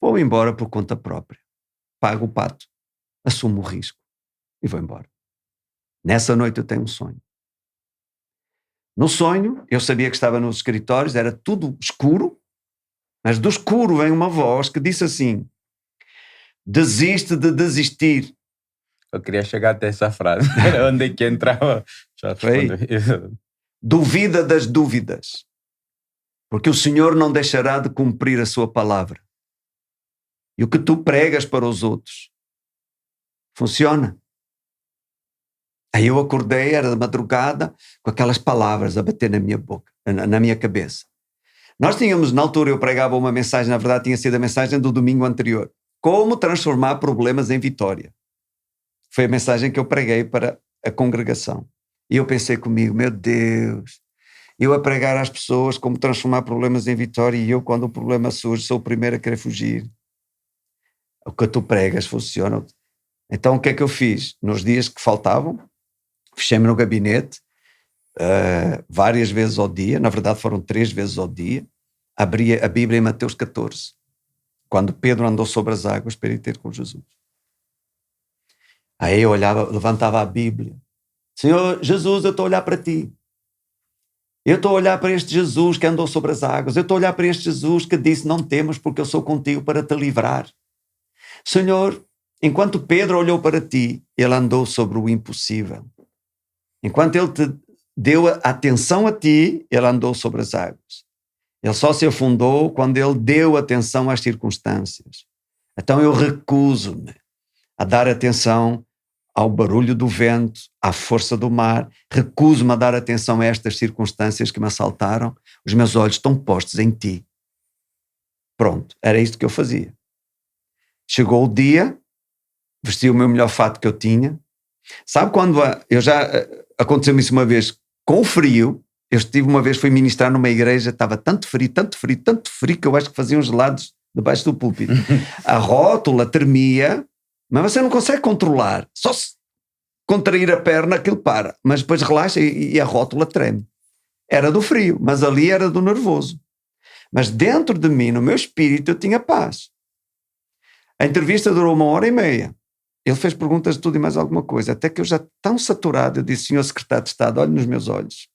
vou embora por conta própria. Pago o pato, assumo o risco e vou embora. Nessa noite eu tenho um sonho. No sonho, eu sabia que estava nos escritórios, era tudo escuro, mas do escuro vem uma voz que disse assim, desiste de desistir. Eu queria chegar até essa frase. Onde é que entrava? Já respondeu. Duvida das dúvidas, porque o Senhor não deixará de cumprir a sua palavra. E o que tu pregas para os outros funciona. Aí eu acordei, era de madrugada, com aquelas palavras a bater na minha boca, na minha cabeça. Nós tínhamos, na altura eu pregava uma mensagem, na verdade tinha sido a mensagem do domingo anterior. Como transformar problemas em vitória. Foi a mensagem que eu preguei para a congregação. E eu pensei comigo, meu Deus, eu a pregar às pessoas como transformar problemas em vitória e eu, quando o problema surge, sou o primeiro a querer fugir. O que tu pregas funciona. Então o que é que eu fiz? Nos dias que faltavam, fechei-me no gabinete várias vezes ao dia, na verdade foram 3 vezes ao dia, abria a Bíblia em Mateus 14, quando Pedro andou sobre as águas para ir ter com Jesus. Aí eu olhava, levantava a Bíblia, Senhor Jesus, eu estou a olhar para ti, eu estou a olhar para este Jesus que andou sobre as águas, eu estou a olhar para este Jesus que disse não temas porque eu sou contigo para te livrar. Senhor, enquanto Pedro olhou para ti, ele andou sobre o impossível. Enquanto ele te deu atenção a ti, ele andou sobre as águas. Ele só se afundou quando ele deu atenção às circunstâncias. Então eu recuso-me a dar atenção ao barulho do vento, à força do mar, recuso-me a dar atenção a estas circunstâncias que me assaltaram. Os meus olhos estão postos em ti. Pronto, era isto que eu fazia. Chegou o dia, vesti o meu melhor fato que eu tinha. Sabe quando aconteceu-me isso uma vez com frio? Eu estive uma vez, fui ministrar numa igreja, estava tanto frio, que eu acho que faziam gelados debaixo do púlpito. A rótula tremia, mas você não consegue controlar. Só se contrair a perna, aquilo para. Mas depois relaxa e a rótula treme. Era do frio, mas ali era do nervoso. Mas dentro de mim, no meu espírito, eu tinha paz. A entrevista durou 1h30. Ele fez perguntas de tudo e mais alguma coisa, até que eu já tão saturado, eu disse, Senhor Secretário de Estado, olhe nos meus olhos.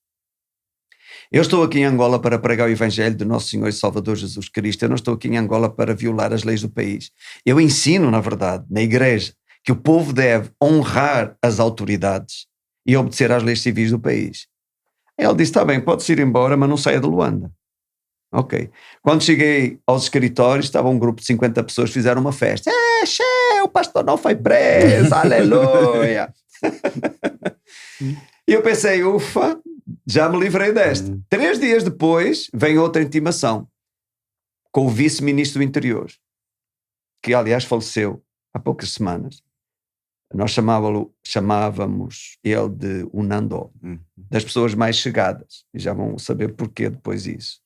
Eu estou aqui em Angola para pregar o Evangelho do nosso Senhor e Salvador Jesus Cristo. Eu não estou aqui em Angola para violar as leis do país. Eu ensino, na verdade, na igreja, que o povo deve honrar as autoridades e obedecer às leis civis do país. Ele disse, está bem, pode-se ir embora, mas não saia de Luanda. Ok. Quando cheguei aos escritórios, estava um grupo de 50 pessoas, fizeram uma festa. O pastor não foi preso, aleluia! E eu pensei, ufa, já me livrei desta. 3 dias depois, vem outra intimação com o vice-ministro do interior, que aliás faleceu há poucas semanas. Nós chamávamos ele de o Nandó, das pessoas mais chegadas, e já vão saber porquê depois disso.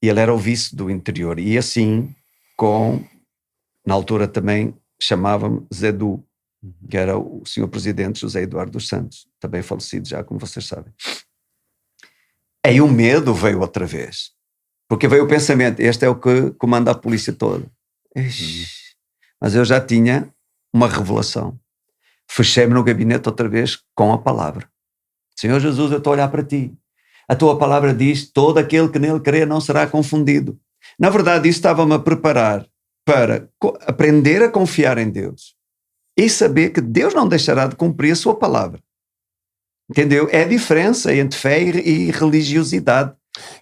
E ele era o vice do interior, e assim, na altura também chamava-me Zedu, que era o senhor presidente José Eduardo dos Santos, também falecido já, como vocês sabem. Aí o medo veio outra vez, porque veio o pensamento, este é o que comanda a polícia toda. Mas eu já tinha uma revelação. Fechei-me no gabinete outra vez com a palavra. Senhor Jesus, eu estou a olhar para ti. A tua palavra diz, todo aquele que nele crê não será confundido. Na verdade, isso estava-me a preparar para aprender a confiar em Deus e saber que Deus não deixará de cumprir a sua palavra. Entendeu? É a diferença entre fé e religiosidade.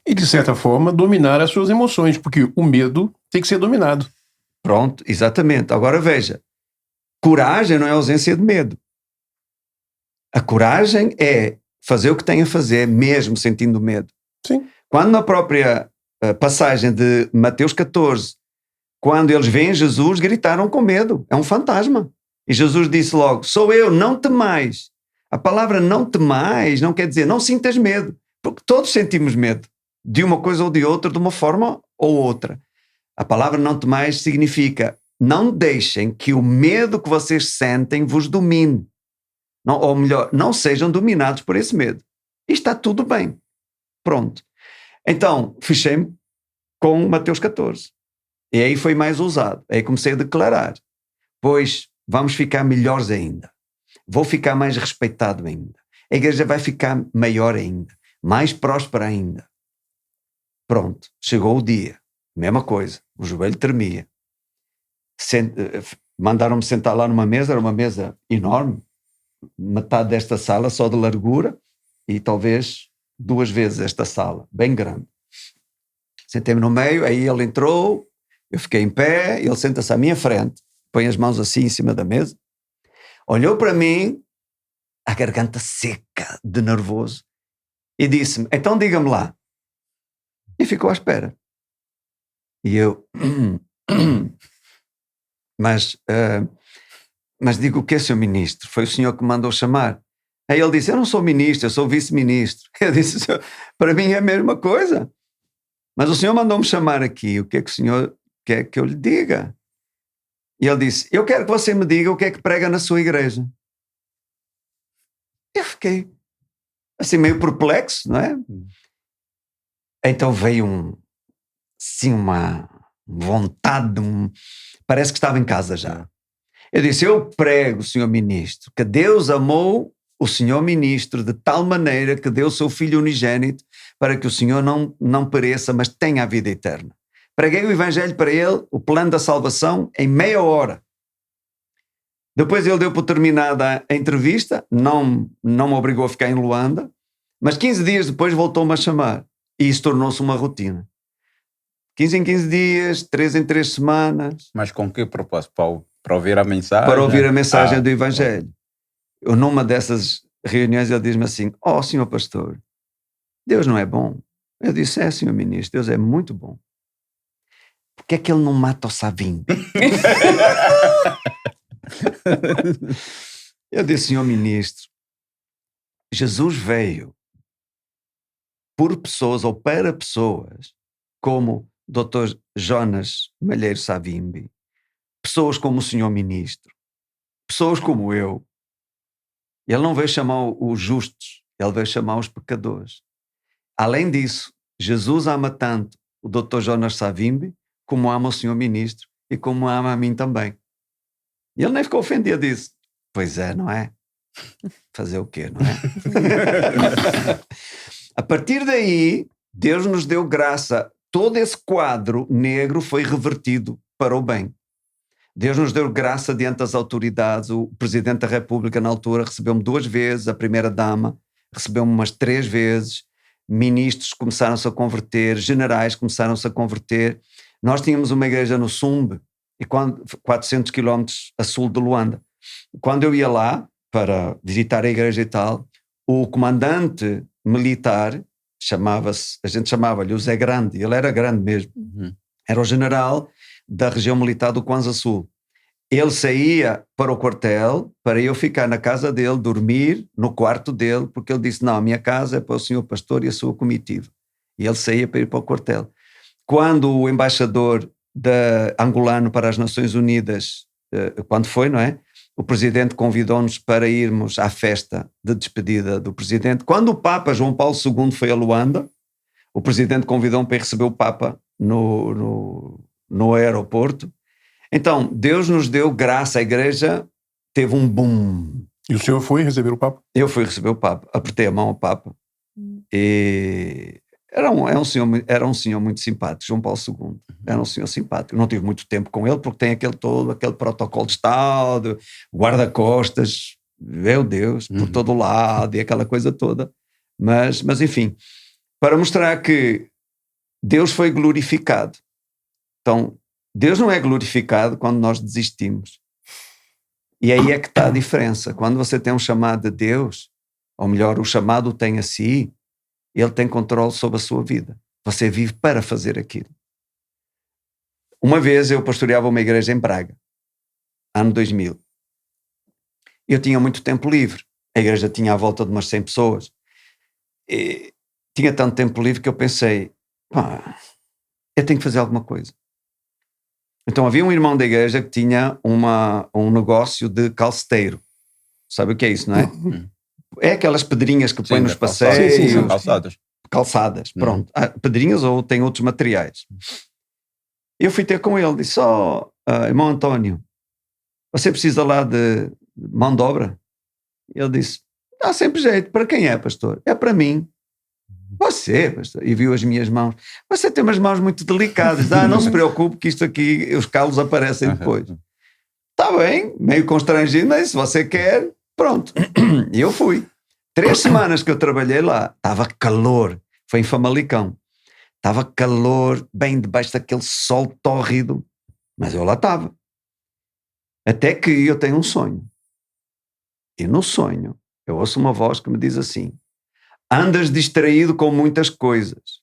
E, de certa forma, dominar as suas emoções, porque o medo tem que ser dominado. Pronto, exatamente. Agora veja, coragem não é ausência de medo. A coragem é fazer o que tem a fazer, mesmo sentindo medo. Sim. Quando na própria passagem de Mateus 14, quando eles veem Jesus, gritaram com medo. É um fantasma. E Jesus disse logo, sou eu, não temais. A palavra não temais não quer dizer não sintas medo, porque todos sentimos medo, de uma coisa ou de outra, de uma forma ou outra. A palavra não temais significa não deixem que o medo que vocês sentem vos domine. Não, ou melhor, não sejam dominados por esse medo. E está tudo bem. Pronto. Então, fechei-me com Mateus 14. E aí foi mais ousado. Aí comecei a declarar. Pois vamos ficar melhores ainda. Vou ficar mais respeitado ainda. A igreja vai ficar maior ainda. Mais próspera ainda. Pronto. Chegou o dia. Mesma coisa. O joelho tremia. Mandaram-me sentar lá numa mesa. Era uma mesa enorme. Metade desta sala só de largura e talvez 2 vezes esta sala, bem grande. Sentei-me no meio, aí ele entrou, eu fiquei em pé, ele senta-se à minha frente, põe as mãos assim em cima da mesa, olhou para mim, a garganta seca de nervoso, e disse-me, então diga-me lá. E ficou à espera. E eu, mas digo, o que é, Sr. Ministro? Foi o senhor que mandou chamar. Aí ele disse, eu não sou ministro, eu sou vice-ministro. Eu disse, para mim é a mesma coisa. Mas o senhor mandou-me chamar aqui, o que é que o senhor quer que eu lhe diga? E ele disse, eu quero que você me diga o que é que prega na sua igreja. Eu fiquei assim meio perplexo, não é? Então veio uma vontade, parece que estava em casa já. Eu disse, eu prego, senhor ministro, que Deus amou o senhor ministro de tal maneira que deu o seu filho unigênito para que o senhor não pereça, mas tenha a vida eterna. Preguei o evangelho para ele, o plano da salvação, em meia hora. Depois ele deu por terminada a entrevista, não me obrigou a ficar em Luanda, mas 15 dias depois voltou-me a chamar e isso tornou-se uma rotina. 15 em 15 dias, 3 em 3 semanas. Mas com que propósito? Para ouvir a mensagem? Para ouvir a mensagem do Evangelho. Eu, numa dessas reuniões, ele diz-me assim, senhor pastor, Deus não é bom? Eu disse, senhor ministro, Deus é muito bom. Por que é que ele não mata o Savimbi? Eu disse, senhor ministro, Jesus veio por pessoas ou para pessoas como Dr. Jonas Malheiro Savimbi, pessoas como o senhor ministro, pessoas como eu. Ele não veio chamar os justos, ele veio chamar os pecadores. Além disso, Jesus ama tanto o Dr. Jonas Savimbi como ama o senhor ministro e como ama a mim também. E ele nem ficou ofendido disso. Pois é, não é? Fazer o quê, não é? A partir daí, Deus nos deu graça. Todo esse quadro negro foi revertido para o bem. Deus nos deu graça diante das autoridades. O Presidente da República, na altura, recebeu-me 2 vezes, a Primeira-Dama recebeu-me umas 3 vezes, ministros começaram-se a converter, generais começaram-se a converter. Nós tínhamos uma igreja no Sumbe, 400 quilómetros a sul de Luanda. Quando eu ia lá para visitar a igreja e tal, o comandante militar a gente chamava-lhe o Zé Grande, ele era grande mesmo, era o general da região militar do Kwanza Sul. Ele saía para o quartel para eu ficar na casa dele, dormir no quarto dele, porque ele disse, não, a minha casa é para o senhor pastor e a sua comitiva. E ele saía para ir para o quartel. Quando o embaixador angolano para as Nações Unidas, quando foi, não é? O presidente convidou-nos para irmos à festa de despedida do presidente. Quando o Papa João Paulo II foi a Luanda, o presidente convidou-me para ir receber o Papa no aeroporto. Então, Deus nos deu graça, a igreja teve um boom. E o senhor foi receber o Papa? Eu fui receber o Papa, apertei a mão ao Papa. E era um senhor muito simpático, João Paulo II. Era um senhor simpático. Não tive muito tempo com ele, porque tem aquele protocolo de Estado, guarda-costas, meu Deus, por todo lado, e aquela coisa toda. Mas enfim, para mostrar que Deus foi glorificado. Então, Deus não é glorificado quando nós desistimos. E aí é que está a diferença. Quando você tem um chamado de Deus, ou melhor, o chamado tem a si, ele tem controle sobre a sua vida. Você vive para fazer aquilo. Uma vez eu pastoreava uma igreja em Braga, ano 2000. Eu tinha muito tempo livre. A igreja tinha à volta de umas 100 pessoas. E tinha tanto tempo livre que eu pensei, eu tenho que fazer alguma coisa. Então havia um irmão da igreja que tinha um negócio de calceteiro. Sabe o que é isso, não é? É aquelas pedrinhas que põem nos passeios. Sim, calçadas. Calçadas, pronto. Pedrinhas ou tem outros materiais. Eu fui ter com ele, disse, irmão António, você precisa lá de mão de obra? Ele disse, dá sempre jeito. Para quem é, pastor? É para mim. Você, pastor. E viu as minhas mãos. Você tem umas mãos muito delicadas. Não se preocupe que isto aqui, os calos aparecem depois. Está bem, meio constrangido, mas se você quer, pronto. E eu fui. 3 semanas que eu trabalhei lá, estava calor. Foi em Famalicão. Estava calor, bem debaixo daquele sol tórrido. Mas eu lá estava. Até que eu tenho um sonho. E no sonho, eu ouço uma voz que me diz assim, andas distraído com muitas coisas.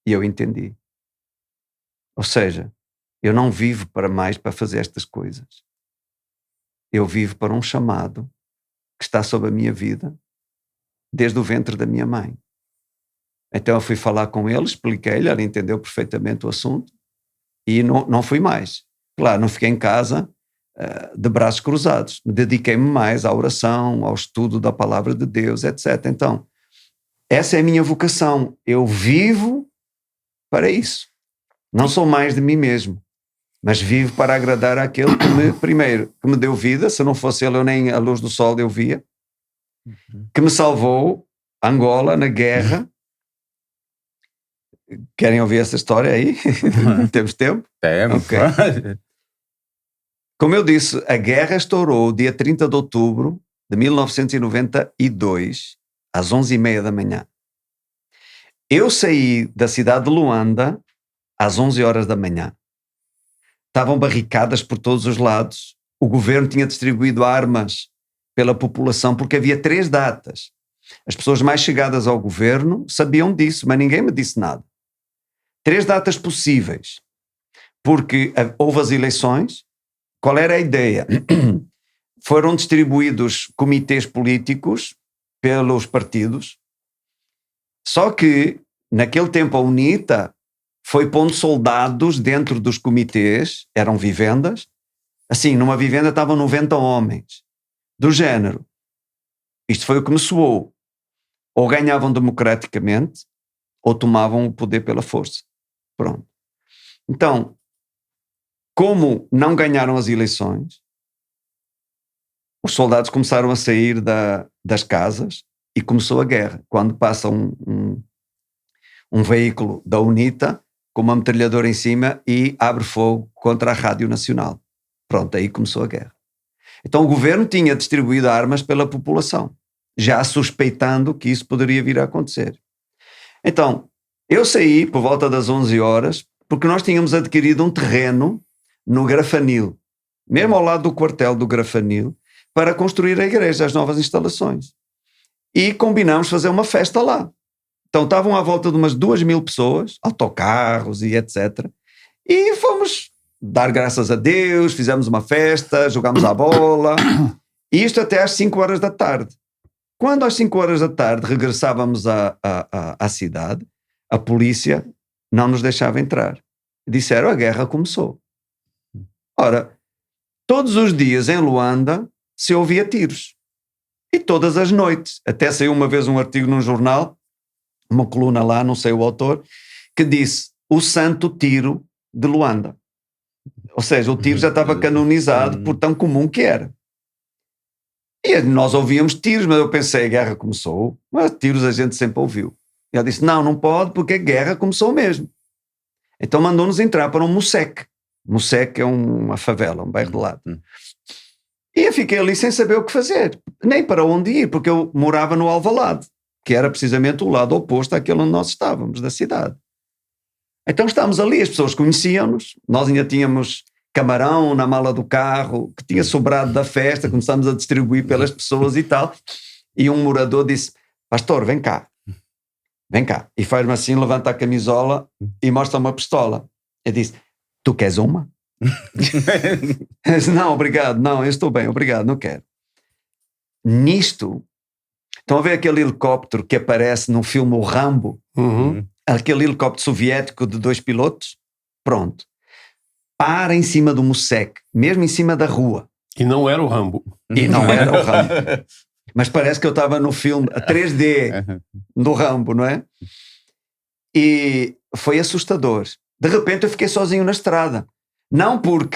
E eu entendi. Ou seja, eu não vivo para fazer estas coisas. Eu vivo para um chamado que está sobre a minha vida desde o ventre da minha mãe. Então eu fui falar com ele, expliquei-lhe, ele entendeu perfeitamente o assunto e não fui mais. Claro, não fiquei em casa de braços cruzados. Me dediquei-me mais à oração, ao estudo da palavra de Deus, etc. Então, essa é a minha vocação. Eu vivo para isso. Não sou mais de mim mesmo, mas vivo para agradar àquele que me deu vida. Se não fosse ele, eu nem a luz do sol eu via. Que me salvou, Angola, na guerra. Querem ouvir essa história aí? Temos tempo? Temos. Okay. Como eu disse, a guerra estourou dia 30 de outubro de 1992, às 11h30 da manhã. Eu saí da cidade de Luanda às 11 horas da manhã. Estavam barricadas por todos os lados. O governo tinha distribuído armas pela população, porque havia 3 datas. As pessoas mais chegadas ao governo sabiam disso, mas ninguém me disse nada. 3 datas possíveis, porque houve as eleições. Qual era a ideia? Foram distribuídos comitês políticos pelos partidos, só que naquele tempo a UNITA foi pondo soldados dentro dos comitês, eram vivendas, assim, numa vivenda estavam 90 homens, do género, isto foi o que me soou, ou ganhavam democraticamente, ou tomavam o poder pela força. Pronto. Então, como não ganharam as eleições, os soldados começaram a sair das casas E começou a guerra. Quando passa um veículo da UNITA com uma metralhadora em cima e abre fogo contra a Rádio Nacional. Pronto, aí começou a guerra. Então o governo tinha distribuído armas pela população, já suspeitando que isso poderia vir a acontecer. Então, eu saí por volta das 11 horas, porque nós tínhamos adquirido um terreno no Grafanil, mesmo ao lado do quartel do Grafanil, para construir a igreja, as novas instalações. E combinamos fazer uma festa lá. Então estavam à volta de umas 2.000 pessoas, autocarros e etc. E fomos dar graças a Deus, fizemos uma festa, jogámos a bola. E isto até às 5 horas da tarde. Quando às 5 horas da tarde regressávamos à cidade, a polícia não nos deixava entrar. Disseram, a guerra começou. Ora, todos os dias em Luanda se ouvia tiros. E todas as noites. Até saiu uma vez um artigo num jornal, uma coluna lá, não sei o autor, que disse o santo tiro de Luanda. Ou seja, o tiro já estava canonizado por tão comum que era. E nós ouvíamos tiros, mas eu pensei, a guerra começou. Mas tiros a gente sempre ouviu. E ela disse, não pode, porque a guerra começou mesmo. Então mandou-nos entrar para um Museque. Museque é uma favela, um bairro de lado. E eu fiquei ali sem saber o que fazer, nem para onde ir, porque eu morava no Alvalade, que era precisamente o lado oposto àquele onde nós estávamos, da cidade. Então estávamos ali, as pessoas conheciam-nos, nós ainda tínhamos camarão na mala do carro, que tinha sobrado da festa, começámos a distribuir pelas pessoas e tal, e um morador disse, pastor, vem cá, e faz-me assim, levanta a camisola e mostra uma pistola. Eu disse, tu queres uma? Eu disse, não, obrigado, não, eu estou bem, obrigado, não quero. Nisto, estão a ver aquele helicóptero que aparece no filme O Rambo? Aquele helicóptero soviético de 2 pilotos? Pronto. Para em cima do Museque, mesmo em cima da rua. E não era o Rambo. E não era o Rambo. Mas parece que eu estava no filme, a 3D do Rambo, não é? E foi assustador. De repente eu fiquei sozinho na estrada. Não por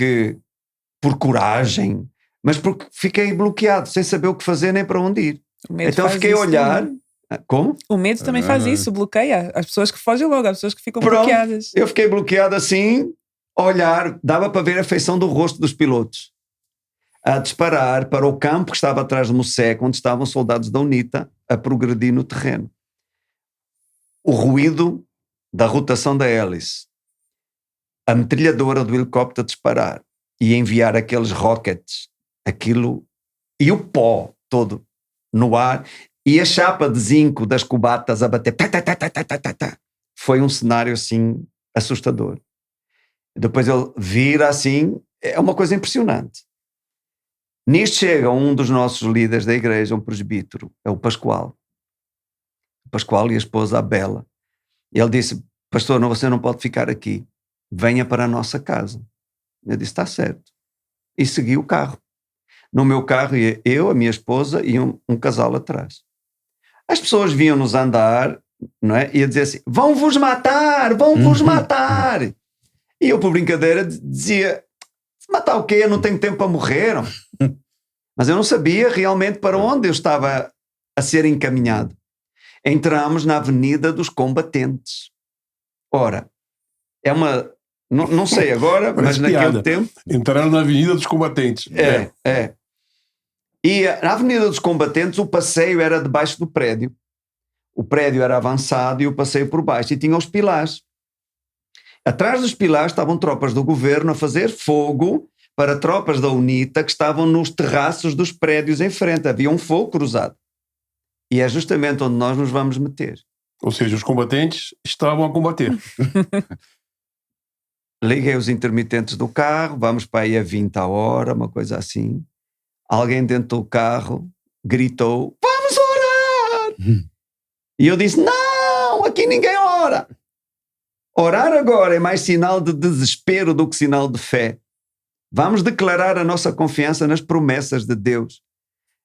coragem, mas porque fiquei bloqueado, sem saber o que fazer nem para onde ir. Então fiquei a olhar. Também. Como? O medo também faz isso, bloqueia. As pessoas que fogem logo, as pessoas que ficam Pronto, bloqueadas. Eu fiquei bloqueado assim, a olhar, dava para ver a feição do rosto dos pilotos. A disparar para o campo que estava atrás do Museque, onde estavam soldados da UNITA, a progredir no terreno. O ruído da rotação da hélice, a metralhadora do helicóptero a disparar e enviar aqueles rockets, aquilo, e o pó todo no ar, e a chapa de zinco das cubatas a bater. Foi um cenário assim assustador. Depois ele vira assim, é uma coisa impressionante. Nisto chega um dos nossos líderes da igreja, um presbítero, é o Pascoal. O Pascoal e a esposa, a Bela. E ele disse, pastor, você não pode ficar aqui. Venha para a nossa casa. Eu disse, está certo. E segui o carro. No meu carro ia eu, a minha esposa e um casal atrás. As pessoas viam-nos andar, não é? E ia dizer assim, vão-vos matar, vão-vos matar. E eu, por brincadeira, dizia, matar o quê? Eu não tenho tempo para morrer. Mas eu não sabia realmente para onde eu estava a ser encaminhado. Entramos na Avenida dos Combatentes. Ora, é uma... Não sei agora, mas naquele tempo... Entraram na Avenida dos Combatentes. É. E na Avenida dos Combatentes o passeio era debaixo do prédio. O prédio era avançado e o passeio por baixo. E tinha os pilares. Atrás dos pilares estavam tropas do governo a fazer fogo para tropas da UNITA que estavam nos terraços dos prédios em frente. Havia um fogo cruzado. E é justamente onde nós nos vamos meter. Ou seja, os combatentes estavam a combater. Liguei os intermitentes do carro, vamos para aí a 20 a hora, uma coisa assim. Alguém dentro do carro gritou, vamos orar! E eu disse, não, aqui ninguém ora. Orar agora é mais sinal de desespero do que sinal de fé. Vamos declarar a nossa confiança nas promessas de Deus.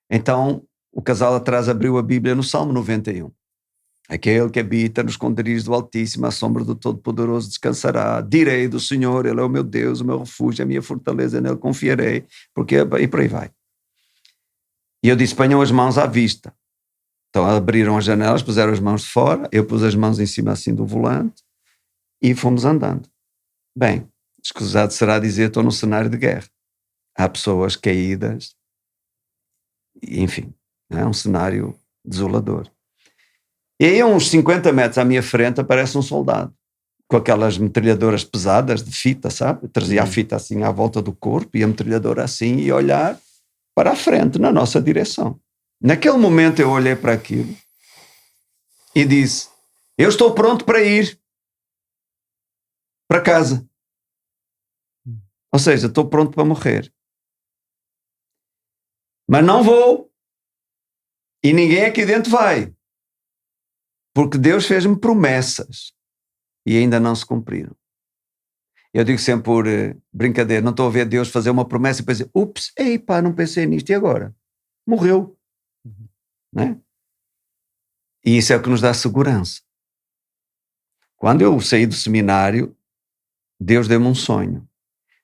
Então, o casal atrás abriu a Bíblia no Salmo 91. Aquele que habita nos esconderijos do Altíssimo, à sombra do Todo-Poderoso descansará. Direi do Senhor, Ele é o meu Deus, o meu refúgio, a minha fortaleza, nele confiarei. E por aí vai. E eu disse, ponham as mãos à vista. Então abriram as janelas, puseram as mãos de fora, eu pus as mãos em cima assim do volante e fomos andando. Bem, escusado será dizer, estou num cenário de guerra. Há pessoas caídas, enfim, é um cenário desolador. E aí a uns 50 metros à minha frente aparece um soldado, com aquelas metralhadoras pesadas de fita, sabe? Trazia a fita assim à volta do corpo e a metralhadora assim e olhar para a frente, na nossa direção. Naquele momento eu olhei para aquilo e disse, eu estou pronto para ir para casa. Ou seja, estou pronto para morrer. Mas não vou. E ninguém aqui dentro vai. Porque Deus fez-me promessas e ainda não se cumpriram. Eu digo sempre por brincadeira, não estou a ver Deus fazer uma promessa e depois dizer, ups, ei pá, não pensei nisto, e agora? Morreu. Não é? E isso é o que nos dá segurança. Quando eu saí do seminário, Deus deu-me um sonho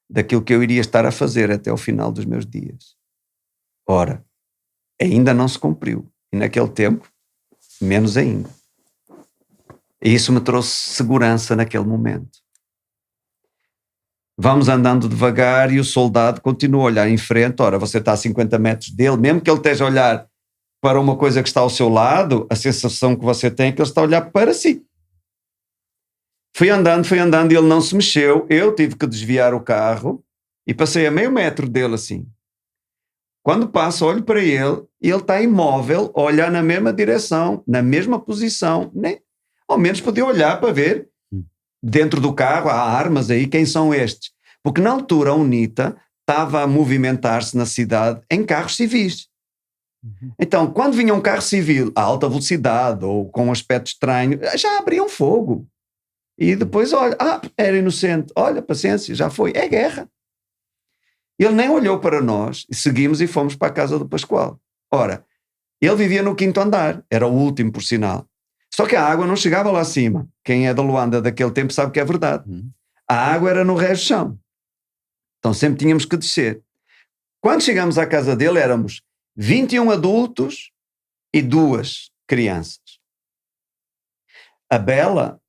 daquilo que eu iria estar a fazer até o final dos meus dias. Ora, ainda não se cumpriu. E naquele tempo, menos ainda. E isso me trouxe segurança naquele momento. Vamos andando devagar e o soldado continua a olhar em frente. Ora, você está a 50 metros dele, mesmo que ele esteja a olhar para uma coisa que está ao seu lado, a sensação que você tem é que ele está a olhar para si. Fui andando e ele não se mexeu. Eu tive que desviar o carro e passei a meio metro dele assim. Quando passo, olho para ele e ele está imóvel, a olhar na mesma direção, na mesma posição. Nem, ao menos podia olhar para ver dentro do carro, há armas aí, quem são estes? Porque na altura a UNITA estava a movimentar-se na cidade em carros civis. Então, quando vinha um carro civil a alta velocidade ou com um aspecto estranho, já abriam fogo. E depois, olha, era inocente, olha, paciência, já foi, é guerra. Ele nem olhou para nós, e seguimos e fomos para a casa do Pascoal. Ora, ele vivia no 5º andar, era o último, por sinal. Só que a água não chegava lá acima. Quem é da Luanda daquele tempo sabe que é verdade. A água era no resto do chão. Então sempre tínhamos que descer. Quando chegamos à casa dele, éramos 21 adultos e 2 crianças. A Bela,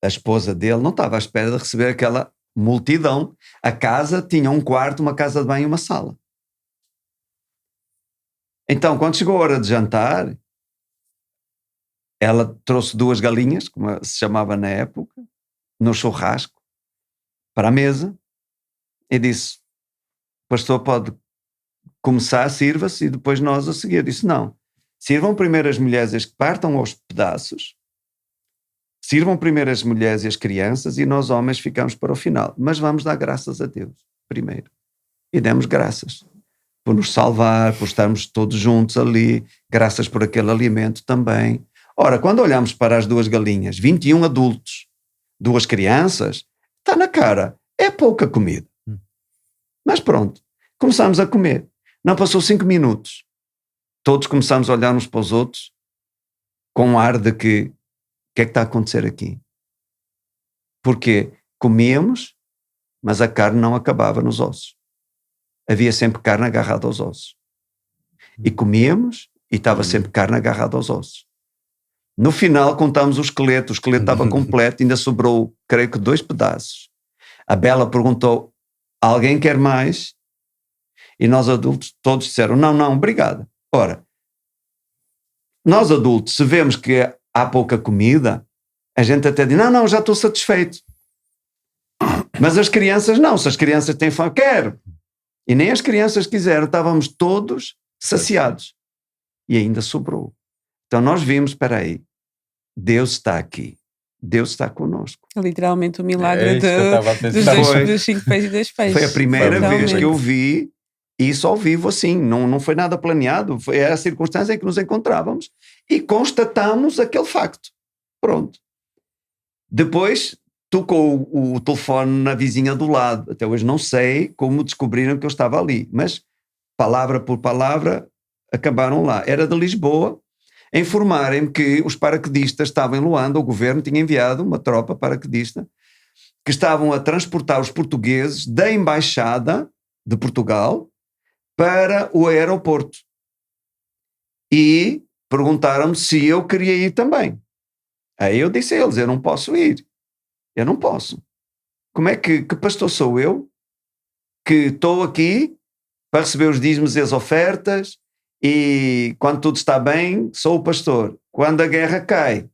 a esposa dele, não estava à espera de receber aquela multidão. A casa tinha um quarto, uma casa de banho e uma sala. Então, quando chegou a hora de jantar, ela trouxe 2 galinhas, como se chamava na época, no churrasco, para a mesa, e disse, pastor, pode começar, sirva-se, e depois nós a seguir. Eu disse, não, sirvam primeiro as mulheres que partam aos pedaços, sirvam primeiro as mulheres e as crianças, e nós homens ficamos para o final. Mas vamos dar graças a Deus primeiro. E demos graças por nos salvar, por estarmos todos juntos ali, graças por aquele alimento também. Ora, quando olhamos para as 2 galinhas, 21 adultos, 2 crianças, está na cara, é pouca comida. Mas pronto, começamos a comer. Não passou 5 minutos. Todos começamos a olhar uns para os outros com um ar de que, o que é que está a acontecer aqui? Porque comíamos, mas a carne não acabava nos ossos. Havia sempre carne agarrada aos ossos. E comíamos e estava sempre carne agarrada aos ossos. No final contámos o esqueleto estava completo, ainda sobrou, creio que 2 pedaços. A Bela perguntou, alguém quer mais? E nós adultos todos disseram, não, obrigada. Ora, nós adultos, se vemos que há pouca comida, a gente até diz, não, já estou satisfeito. Mas as crianças não, se as crianças têm fome, quero. E nem as crianças quiseram, estávamos todos saciados. E ainda sobrou. Então nós vimos, espera aí, Deus está aqui, Deus está connosco. Literalmente o milagre dos 5 peixes e 2 peixes. Foi a primeira vez que eu vi isso ao vivo assim, não foi nada planeado, foi a circunstância em que nos encontrávamos e constatamos aquele facto. Pronto. Depois tocou o telefone na vizinha do lado, até hoje não sei como descobriram que eu estava ali, mas palavra por palavra acabaram lá. Era de Lisboa, a informarem-me que os paraquedistas estavam em Luanda, o governo tinha enviado uma tropa paraquedista, que estavam a transportar os portugueses da embaixada de Portugal para o aeroporto. E perguntaram-me se eu queria ir também. Aí eu disse a eles, eu não posso ir. Eu não posso. Como é que pastor sou eu? Que estou aqui para receber os dízimos e as ofertas, e quando tudo está bem, sou o pastor. Quando a guerra cai,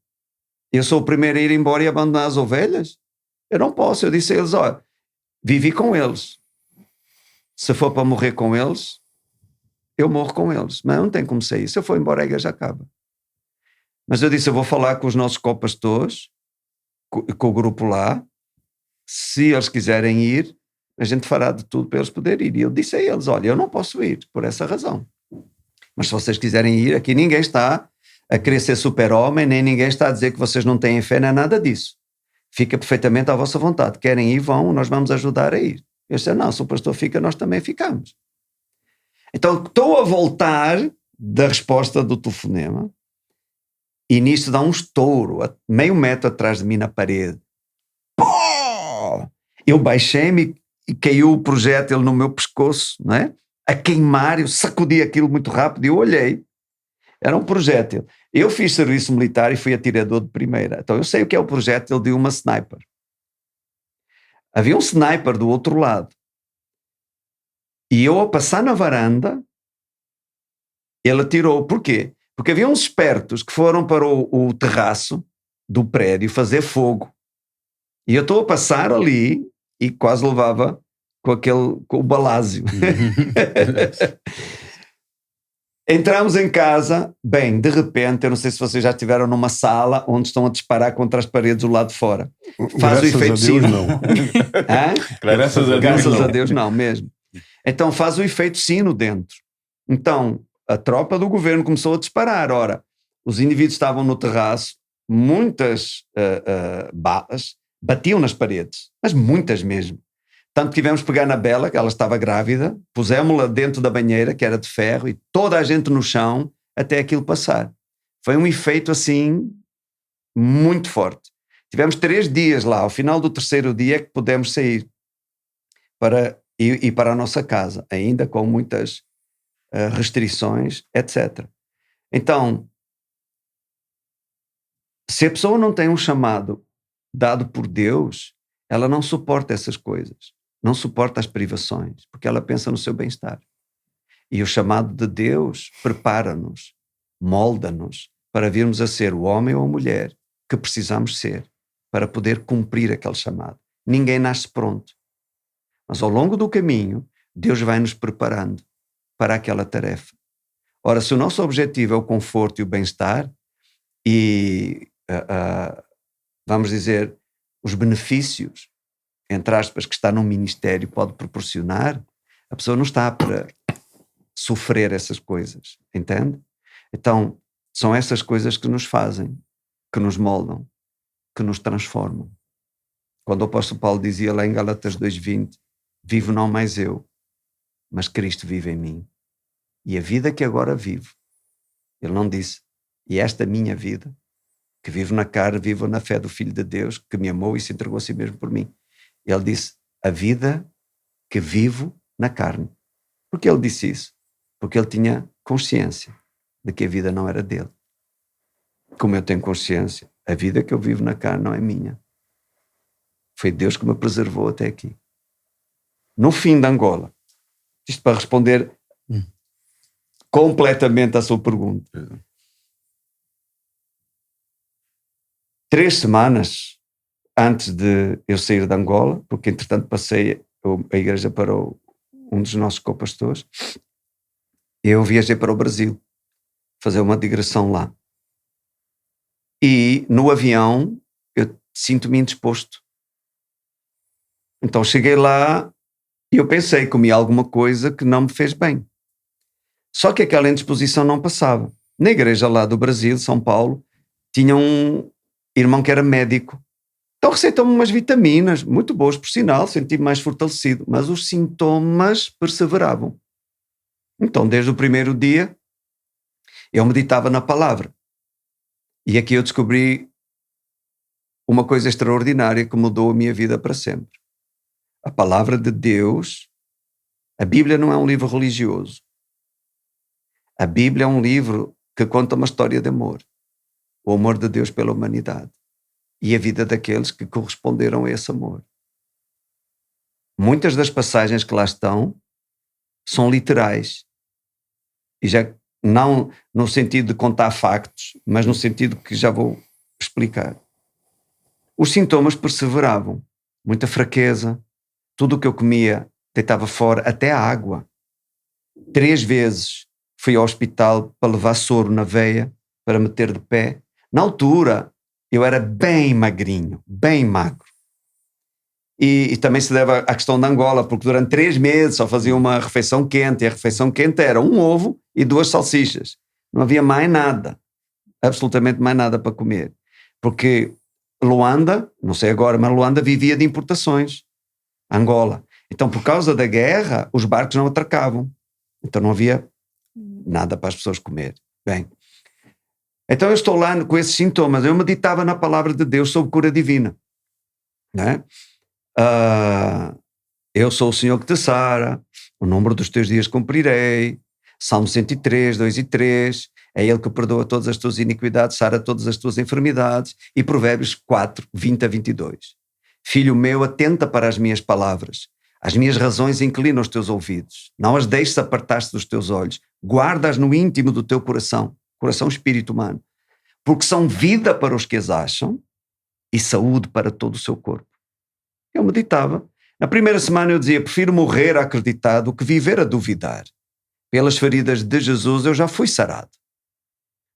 eu sou o primeiro a ir embora e abandonar as ovelhas? Eu não posso. Eu disse a eles, olha, vivi com eles. Se for para morrer com eles, eu morro com eles. Mas não tem como sair. Se eu for embora, a igreja acaba. Mas eu disse, eu vou falar com os nossos copastores, com o grupo lá, se eles quiserem ir, a gente fará de tudo para eles poderem ir. E eu disse a eles, olha, eu não posso ir, por essa razão. Mas se vocês quiserem ir, aqui ninguém está a querer ser super-homem, nem ninguém está a dizer que vocês não têm fé, nem nada disso. Fica perfeitamente à vossa vontade. Querem ir, vão, nós vamos ajudar a ir. Eu disse, não, se o pastor fica, nós também ficamos. Então, estou a voltar da resposta do telefonema e nisto dá um estouro, a meio metro atrás de mim na parede. Pô! Eu baixei-me e caiu o projétil no meu pescoço, não é? A queimar, eu sacudi aquilo muito rápido e eu olhei. Era um projétil. Eu fiz serviço militar e fui atirador de primeira. Então eu sei o que é o projétil de uma sniper. Havia um sniper do outro lado. E eu, ao passar na varanda, ele atirou. Por quê? Porque havia uns espertos que foram para o terraço do prédio fazer fogo. E eu estou a passar ali e quase levava com o balásio. Entramos em casa, bem, de repente, eu não sei se vocês já estiveram numa sala onde estão a disparar contra as paredes do lado de fora. Faz o efeito sino. Não. Graças a Deus não mesmo. Então faz o efeito sino dentro. Então a tropa do governo começou a disparar. Ora, os indivíduos estavam no terraço, muitas balas batiam nas paredes, mas muitas mesmo. Tanto que tivemos que pegar na Bela, que ela estava grávida, pusemos-la dentro da banheira, que era de ferro, e toda a gente no chão até aquilo passar. Foi um efeito assim muito forte. Tivemos 3 dias lá. Ao final do 3º dia é que pudemos sair para ir para a nossa casa, ainda com muitas restrições, etc. Então, se a pessoa não tem um chamado dado por Deus, ela não suporta essas coisas. Não suporta as privações, porque ela pensa no seu bem-estar. E o chamado de Deus prepara-nos, molda-nos para virmos a ser o homem ou a mulher que precisamos ser para poder cumprir aquele chamado. Ninguém nasce pronto. Mas ao longo do caminho, Deus vai nos preparando para aquela tarefa. Ora, se o nosso objetivo é o conforto e o bem-estar e, vamos dizer, os benefícios, entre aspas, que está num ministério pode proporcionar, a pessoa não está para sofrer essas coisas, entende? Então, são essas coisas que nos fazem, que nos moldam, que nos transformam. Quando o apóstolo Paulo dizia lá em Gálatas 2:20, vivo não mais eu, mas Cristo vive em mim. E a vida que agora vivo, ele não disse, e esta minha vida, que vivo na carne, vivo na fé do Filho de Deus, que me amou e se entregou a si mesmo por mim. Ele disse, a vida que vivo na carne. Por que ele disse isso? Porque ele tinha consciência de que a vida não era dele. Como eu tenho consciência, a vida que eu vivo na carne não é minha. Foi Deus que me preservou até aqui. No fim de Angola, isto para responder completamente à sua pergunta. 3 semanas antes de eu sair de Angola, porque entretanto passei a igreja para um dos nossos copastores, eu viajei para o Brasil, fazer uma digressão lá. E no avião eu sinto-me indisposto. Então cheguei lá e eu pensei que comi alguma coisa que não me fez bem. Só que aquela indisposição não passava. Na igreja lá do Brasil, São Paulo, tinha um irmão que era médico. Então receitou-me umas vitaminas, muito boas por sinal, senti-me mais fortalecido, mas os sintomas perseveravam. Então, desde o primeiro dia, eu meditava na palavra. E aqui eu descobri uma coisa extraordinária que mudou a minha vida para sempre. A palavra de Deus, a Bíblia não é um livro religioso. A Bíblia é um livro que conta uma história de amor. O amor de Deus pela humanidade. E a vida daqueles que corresponderam a esse amor. Muitas das passagens que lá estão são literais. E já não no sentido de contar factos, mas no sentido que já vou explicar. Os sintomas perseveravam. Muita fraqueza. Tudo o que eu comia deitava fora, até a água. 3 vezes fui ao hospital para levar soro na veia, para me ter de pé. Na altura, eu era bem magrinho, bem magro. E também se deve à questão da Angola, porque durante 3 meses só fazia uma refeição quente, e a refeição quente era um ovo e 2 salsichas. Não havia mais nada, absolutamente mais nada para comer. Porque Luanda, não sei agora, mas Luanda vivia de importações. Angola. Então, por causa da guerra, os barcos não atracavam. Então não havia nada para as pessoas comer. Bem, então eu estou lá com esses sintomas. Eu meditava na palavra de Deus sobre cura divina. Né? Eu sou o Senhor que te sara, o número dos teus dias cumprirei. Salmo 103, 2 e 3. É Ele que perdoa todas as tuas iniquidades, sara todas as tuas enfermidades. E Provérbios 4, 20 a 22. Filho meu, atenta para as minhas palavras. As minhas razões inclinam os teus ouvidos. Não as deixes apartar-se dos teus olhos. Guarda-as no íntimo do teu coração. Coração, espírito humano. Porque são vida para os que as acham e saúde para todo o seu corpo. Eu meditava. Na primeira semana eu dizia, prefiro morrer a acreditar do que viver a duvidar. Pelas feridas de Jesus eu já fui sarado.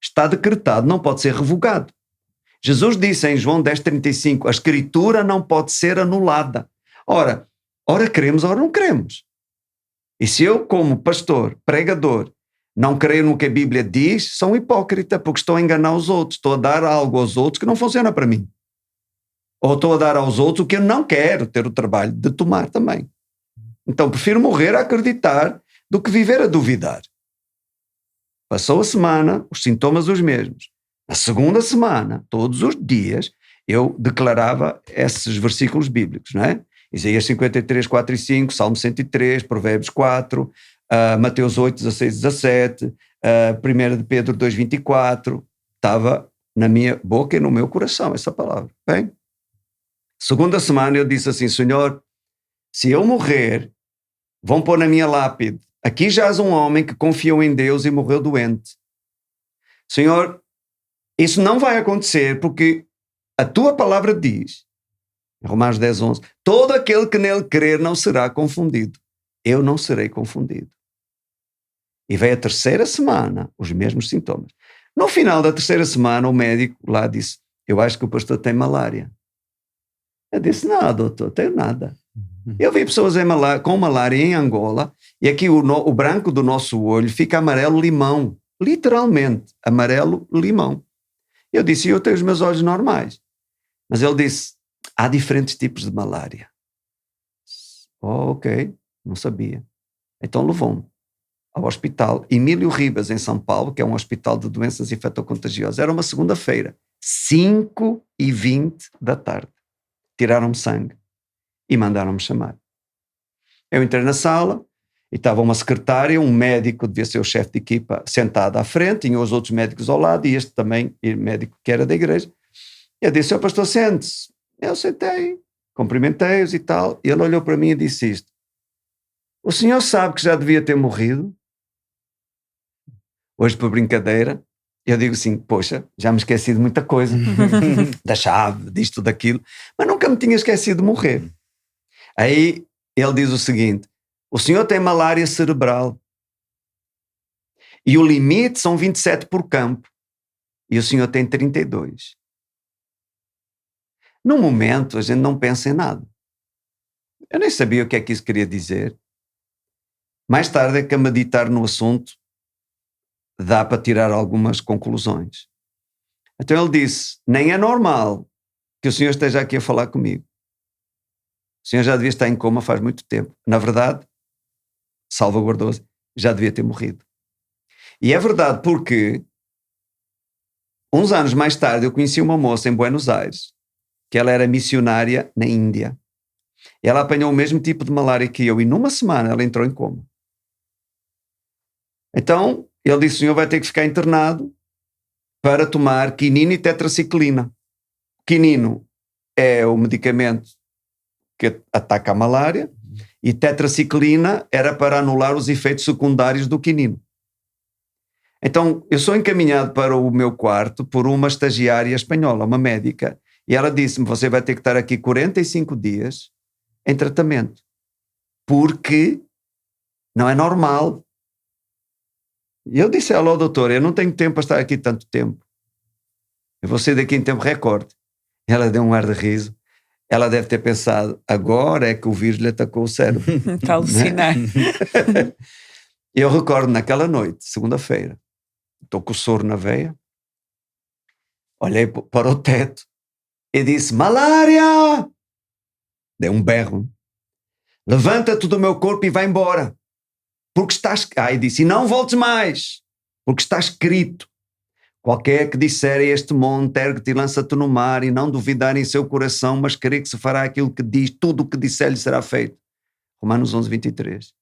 Está decretado, não pode ser revogado. Jesus disse em João 10,35, a escritura não pode ser anulada. Ora queremos, ora não queremos. E se eu, como pastor, pregador, não creio no que a Bíblia diz, sou hipócrita, porque estou a enganar os outros, estou a dar algo aos outros que não funciona para mim. Ou estou a dar aos outros o que eu não quero ter o trabalho de tomar também. Então prefiro morrer a acreditar do que viver a duvidar. Passou a semana, os sintomas os mesmos. Na segunda semana, todos os dias, eu declarava esses versículos bíblicos, não é? Isaías 53, 4 e 5, Salmo 103, Provérbios 4, Mateus 8, 16, 17, 1 de Pedro 2, 24, estava na minha boca e no meu coração essa palavra. Bem, segunda semana eu disse assim, Senhor, se eu morrer, vão pôr na minha lápide, aqui jaz um homem que confiou em Deus e morreu doente. Senhor, isso não vai acontecer porque a tua palavra diz, Romanos 10, 11, todo aquele que nele crer não será confundido. Eu não serei confundido. E veio a terceira semana, os mesmos sintomas. No final da terceira semana, o médico lá disse, eu acho que o pastor tem malária. Eu disse, não, doutor, tenho nada. Eu vi pessoas com malária em Angola e aqui o branco do nosso olho fica amarelo-limão. Literalmente, amarelo-limão. Eu disse, eu tenho os meus olhos normais. Mas ele disse, há diferentes tipos de malária. Oh, ok, não sabia. Então levou-me ao hospital Emílio Ribas, em São Paulo, que é um hospital de doenças infectocontagiosas. Era uma segunda-feira, 5h20 da tarde. Tiraram-me sangue e mandaram-me chamar. Eu entrei na sala e estava uma secretária, um médico, devia ser o chefe de equipa, sentado à frente, tinha os outros médicos ao lado e este também, médico que era da igreja. Eu disse, pastor, sente-se. Eu sentei, cumprimentei-os e tal. E ele olhou para mim e disse isto. O senhor sabe que já devia ter morrido? Hoje, por brincadeira, eu digo assim, poxa, já me esqueci de muita coisa. Da chave, disto, daquilo. Mas nunca me tinha esquecido de morrer. Aí ele diz o seguinte, o senhor tem malária cerebral. E o limite são 27 por campo. E o senhor tem 32. No momento, a gente não pensa em nada. Eu nem sabia o que é que isso queria dizer. Mais tarde é que a meditar no assunto dá para tirar algumas conclusões. Então ele disse, nem é normal que o senhor esteja aqui a falar comigo. O senhor já devia estar em coma faz muito tempo. Na verdade, salvaguardou-se, já devia ter morrido. E é verdade porque uns anos mais tarde eu conheci uma moça em Buenos Aires, que ela era missionária na Índia. Ela apanhou o mesmo tipo de malária que eu e numa semana ela entrou em coma. Então, ele disse: o senhor vai ter que ficar internado para tomar quinino e tetraciclina. Quinino é o medicamento que ataca a malária e tetraciclina era para anular os efeitos secundários do quinino. Então, eu sou encaminhado para o meu quarto por uma estagiária espanhola, uma médica, e ela disse-me: você vai ter que estar aqui 45 dias em tratamento, porque não é normal. E eu disse a ela: doutor, eu não tenho tempo para estar aqui tanto tempo. Eu vou sair daqui em tempo recorde. Ela deu um ar de riso. Ela deve ter pensado: agora é que o vírus lhe atacou o cérebro. Está a alucinar. Eu recordo naquela noite, segunda-feira, estou com o soro na veia, olhei para o teto e disse: malária! Dei um berro. Levanta-te do meu corpo e vai embora. Porque estás... e disse: e não voltes mais, porque está escrito: qualquer que disser a este monte, ergue-te e lança-te no mar, e não duvidar em seu coração, mas crer que se fará aquilo que diz, tudo o que disser-lhe será feito. Romanos 11, 23.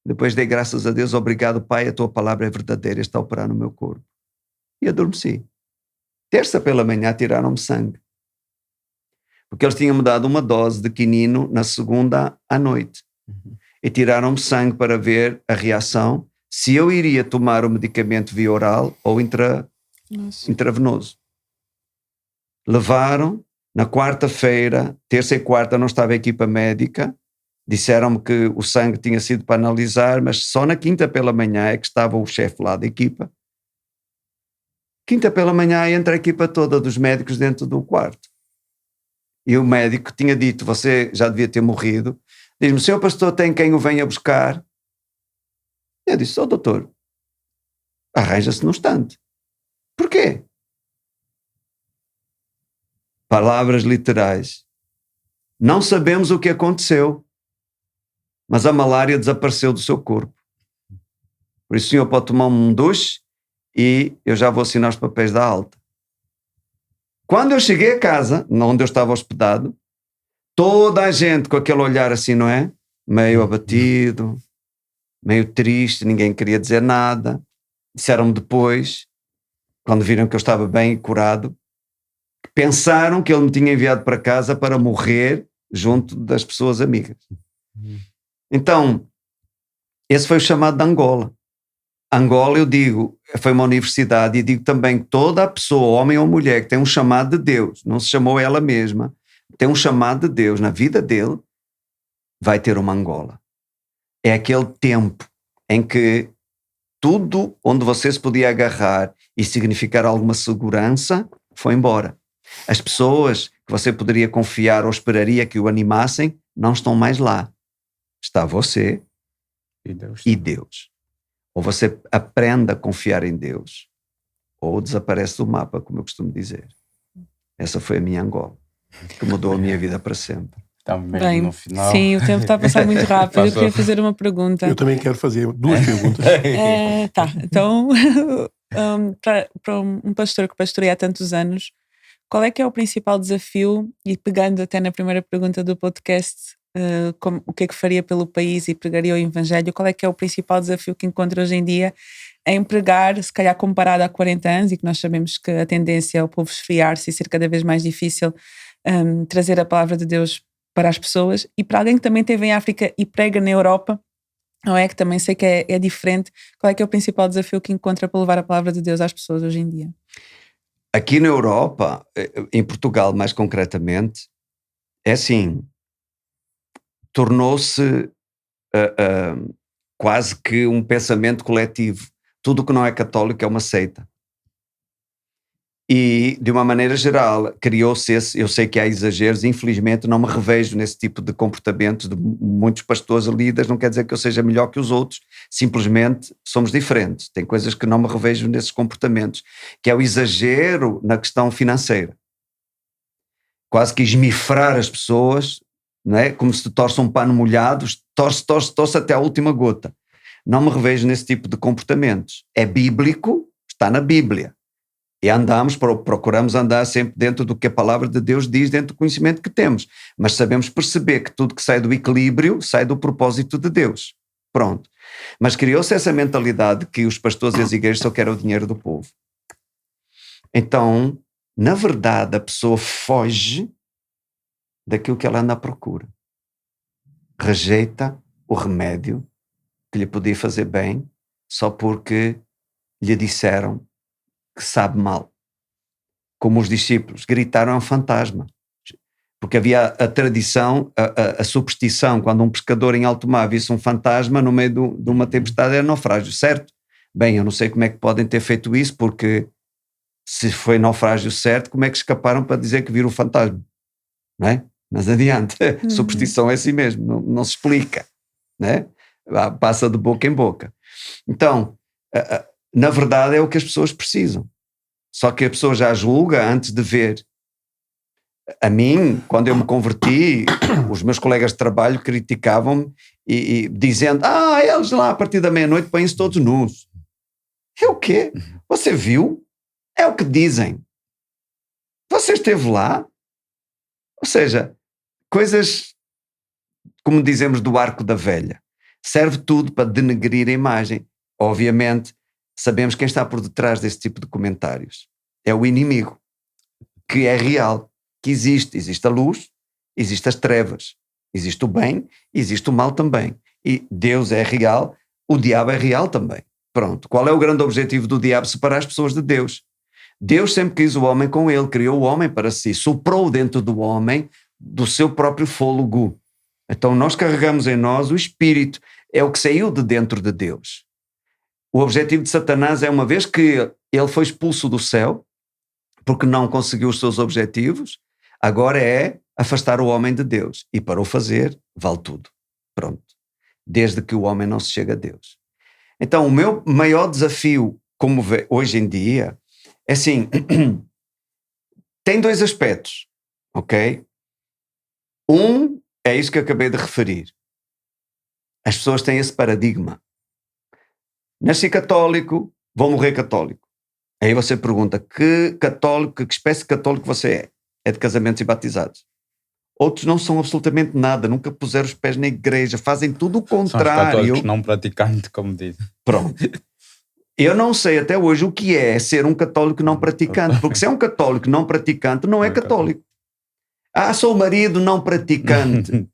Depois dei graças a Deus: obrigado, Pai, a tua palavra é verdadeira, está a operar no meu corpo. E adormeci. Terça pela manhã tiraram-me sangue, porque eles tinham-me dado uma dose de quinino na segunda à noite. E tiraram-me sangue para ver a reação, se eu iria tomar o medicamento via oral ou intravenoso. Levaram, na quarta-feira, terça e quarta não estava a equipa médica, disseram-me que o sangue tinha sido para analisar, mas só na quinta pela manhã é que estava o chefe lá da equipa. Quinta pela manhã entra a equipa toda dos médicos dentro do quarto. E o médico tinha dito: você já devia ter morrido. Diz-me: senhor pastor, tem quem o venha buscar? Eu disse: doutor, arranja-se no instante. Porquê? Palavras literais. Não sabemos o que aconteceu, mas a malária desapareceu do seu corpo. Por isso o senhor pode tomar um duche e eu já vou assinar os papéis da alta. Quando eu cheguei a casa, onde eu estava hospedado, toda a gente com aquele olhar assim, não é? Meio abatido, meio triste, ninguém queria dizer nada. Disseram-me depois, quando viram que eu estava bem e curado, pensaram que ele me tinha enviado para casa para morrer junto das pessoas amigas. Então, esse foi o chamado de Angola. Angola, eu digo, foi uma universidade, e digo também que toda a pessoa, homem ou mulher, que tem um chamado de Deus, não se chamou ela mesma, tem um chamado de Deus na vida dele, vai ter uma Angola. É aquele tempo em que tudo onde você se podia agarrar e significar alguma segurança foi embora. As pessoas que você poderia confiar ou esperaria que o animassem não estão mais lá. Está você e Deus. Ou você aprende a confiar em Deus, ou desaparece do mapa, como eu costumo dizer. Essa foi a minha Angola, que mudou a minha vida para sempre. Estamos mesmo Bem, no final. sim, o tempo está a passar muito rápido. Eu queria fazer uma pergunta. Eu também quero fazer duas perguntas. Tá, então, para um pastor que pastoreia há tantos anos, qual é que é o principal desafio? E pegando até na primeira pergunta do podcast, o que é que faria pelo país e pregaria o Evangelho, qual é que é o principal desafio que encontra hoje em dia em pregar, se calhar comparado há 40 anos, e que nós sabemos que a tendência é o povo esfriar-se e ser cada vez mais difícil trazer a palavra de Deus para as pessoas, e para alguém que também esteve em África e prega na Europa, não é? Que também sei que é diferente. Qual é que é o principal desafio que encontra para levar a palavra de Deus às pessoas hoje em dia? Aqui na Europa, em Portugal mais concretamente, é assim, tornou-se quase que um pensamento coletivo. Tudo que não é católico é uma seita. E, de uma maneira geral, criou-se esse... Eu sei que há exageros, infelizmente não me revejo nesse tipo de comportamentos de muitos pastores e líderes, não quer dizer que eu seja melhor que os outros, simplesmente somos diferentes. Tem coisas que não me revejo nesses comportamentos, que é o exagero na questão financeira. Quase que esmifrar as pessoas, não é? Como se te torce um pano molhado, torce até a última gota. Não me revejo nesse tipo de comportamentos. É bíblico, está na Bíblia. E procuramos andar sempre dentro do que a palavra de Deus diz, dentro do conhecimento que temos. Mas sabemos perceber que tudo que sai do equilíbrio sai do propósito de Deus. Pronto. Mas criou-se essa mentalidade que os pastores e as igrejas só querem o dinheiro do povo. Então, na verdade, a pessoa foge daquilo que ela anda à procura. Rejeita o remédio que lhe podia fazer bem só porque lhe disseram que sabe mal. Como os discípulos gritaram, é um fantasma. Porque havia a tradição, a superstição, quando um pescador em alto mar visse um fantasma no meio de uma tempestade, era naufrágio, certo? Bem, eu não sei como é que podem ter feito isso, porque se foi naufrágio certo, como é que escaparam para dizer que viram o fantasma? Não é? Mas adiante, superstição é assim mesmo, não se explica, né? Passa de boca em boca. Então, na verdade é o que as pessoas precisam, só que a pessoa já julga antes de ver. A mim, quando eu me converti, os meus colegas de trabalho criticavam-me e dizendo, eles lá a partir da meia-noite põem-se todos nus. É o quê? Você viu? É o que dizem. Você esteve lá? Ou seja, coisas, como dizemos, do arco da velha. Serve tudo para denegrir a imagem. Obviamente, sabemos quem está por detrás desse tipo de comentários. É o inimigo, que é real, que existe a luz, existem as trevas, existe o bem, existe o mal também. E Deus é real, o diabo é real também. Pronto, qual é o grande objetivo do diabo? Separar as pessoas de Deus. Deus sempre quis o homem com ele, criou o homem para si, soprou dentro do homem do seu próprio fôlego. Então nós carregamos em nós o Espírito, é o que saiu de dentro de Deus. O objetivo de Satanás é, uma vez que ele foi expulso do céu, porque não conseguiu os seus objetivos, agora é afastar o homem de Deus. E para o fazer, vale tudo. Pronto. Desde que o homem não se chegue a Deus. Então, o meu maior desafio, como hoje em dia, é assim, tem dois aspectos, ok? Um é isso que eu acabei de referir. As pessoas têm esse paradigma. Nasci católico, vou morrer católico. Aí você pergunta, que espécie de católico você é? É de casamentos e batizados. Outros não são absolutamente nada, nunca puseram os pés na igreja, fazem tudo o contrário. São os católicos não praticantes, como dizem. Pronto. Eu não sei até hoje o que é ser um católico não praticante, porque se é um católico não praticante, não é católico. Sou marido não praticante.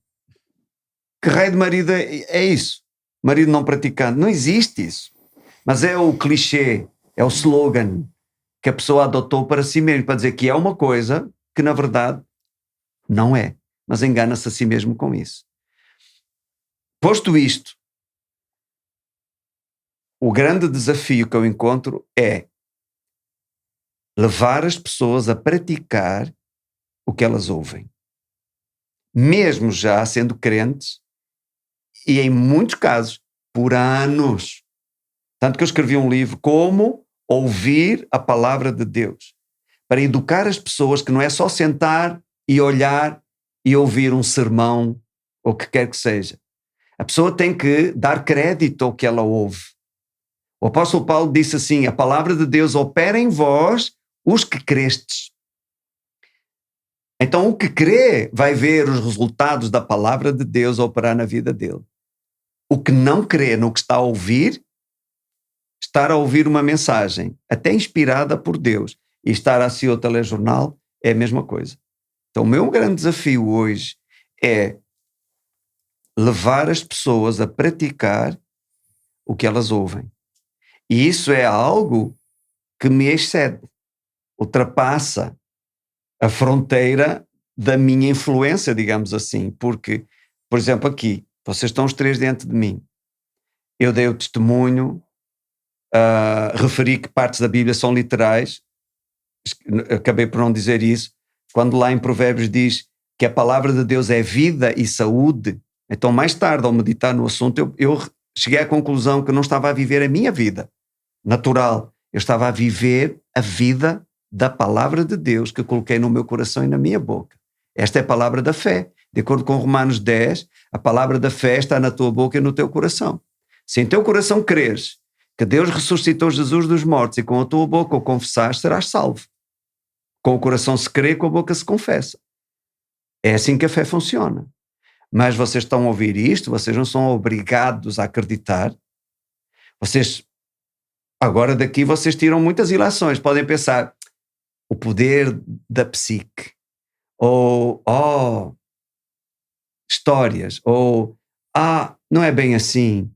Que raio de marido é isso? Marido não praticante. Não existe isso. Mas é o clichê, é o slogan que a pessoa adotou para si mesmo, para dizer que é uma coisa que na verdade não é. Mas engana-se a si mesmo com isso. Posto isto, o grande desafio que eu encontro é levar as pessoas a praticar o que elas ouvem. Mesmo já sendo crentes, e em muitos casos, por anos. Tanto que eu escrevi um livro, Como Ouvir a Palavra de Deus, para educar as pessoas que não é só sentar e olhar e ouvir um sermão, ou o que quer que seja. A pessoa tem que dar crédito ao que ela ouve. O apóstolo Paulo disse assim, a palavra de Deus opera em vós os que crestes. Então o que crê vai ver os resultados da palavra de Deus operar na vida dele. O que não crê no que está a ouvir, estar a ouvir uma mensagem, até inspirada por Deus, e estar assim ao telejornal, é a mesma coisa. Então o meu grande desafio hoje é levar as pessoas a praticar o que elas ouvem. E isso é algo que me excede, ultrapassa a fronteira da minha influência, digamos assim, porque, por exemplo, aqui, vocês estão os três diante de mim. Eu dei o testemunho, referi que partes da Bíblia são literais, acabei por não dizer isso, quando lá em Provérbios diz que a palavra de Deus é vida e saúde. Então, mais tarde, ao meditar no assunto, eu cheguei à conclusão que eu não estava a viver a minha vida natural, eu estava a viver a vida da palavra de Deus que eu coloquei no meu coração e na minha boca. Esta é a palavra da fé. De acordo com Romanos 10, a palavra da fé está na tua boca e no teu coração. Se em teu coração creres que Deus ressuscitou Jesus dos mortos e com a tua boca o confessares, serás salvo. Com o coração se crê, com a boca se confessa. É assim que a fé funciona. Mas vocês estão a ouvir isto, vocês não são obrigados a acreditar, Vocês, agora daqui vocês tiram muitas ilações. Podem pensar, o poder da psique, ou histórias, ou não é bem assim.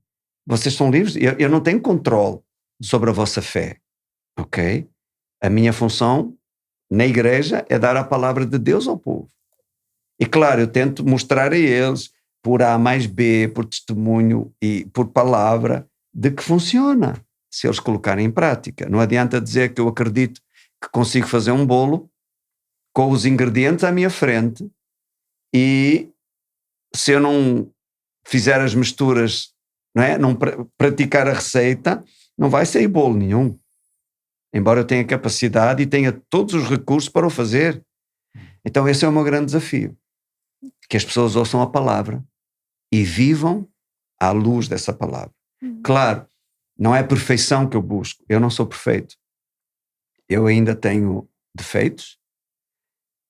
Vocês são livres, eu não tenho controle sobre a vossa fé, ok? A minha função na igreja é dar a palavra de Deus ao povo. E claro, eu tento mostrar a eles, por A mais B, por testemunho e por palavra, de que funciona, se eles colocarem em prática. Não adianta dizer que eu acredito que consigo fazer um bolo com os ingredientes à minha frente e se eu não fizer as misturas, não praticar a receita, não vai sair bolo nenhum. Embora eu tenha capacidade e tenha todos os recursos para o fazer. Então esse é o meu grande desafio. Que as pessoas ouçam a palavra e vivam à luz dessa palavra. Claro, não é a perfeição que eu busco. Eu não sou perfeito. Eu ainda tenho defeitos,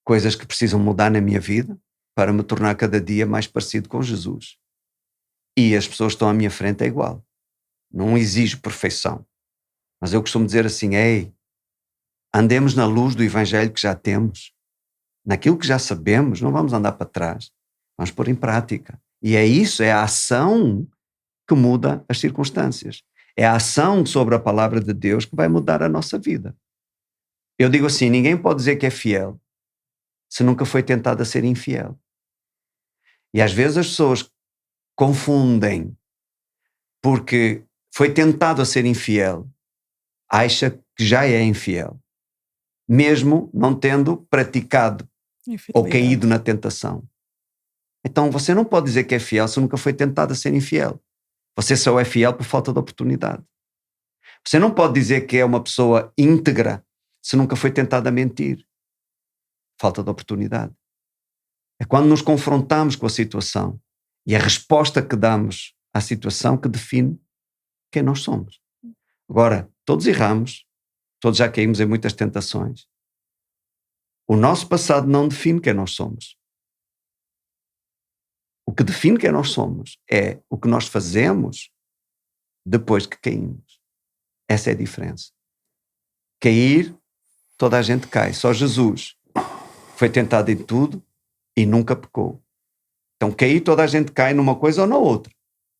coisas que precisam mudar na minha vida para me tornar cada dia mais parecido com Jesus. E as pessoas que estão à minha frente é igual. Não exijo perfeição. Mas eu costumo dizer assim, andemos na luz do evangelho que já temos. Naquilo que já sabemos, não vamos andar para trás. Vamos pôr em prática. E é isso, é a ação que muda as circunstâncias. É a ação sobre a palavra de Deus que vai mudar a nossa vida. Eu digo assim, ninguém pode dizer que é fiel se nunca foi tentado a ser infiel. E às vezes as pessoas confundem porque foi tentado a ser infiel, acha que já é infiel, mesmo não tendo praticado ou caído na tentação. Então você não pode dizer que é fiel se nunca foi tentado a ser infiel. Você só é fiel por falta de oportunidade. Você não pode dizer que é uma pessoa íntegra se nunca foi tentado a mentir. Falta de oportunidade. É quando nos confrontamos com a situação e a resposta que damos à situação que define quem nós somos. Agora, todos erramos, todos já caímos em muitas tentações. O nosso passado não define quem nós somos. O que define quem nós somos é o que nós fazemos depois que caímos. Essa é a diferença. Cair, toda a gente cai. Só Jesus foi tentado em tudo e nunca pecou. Então cair, toda a gente cai numa coisa ou na outra.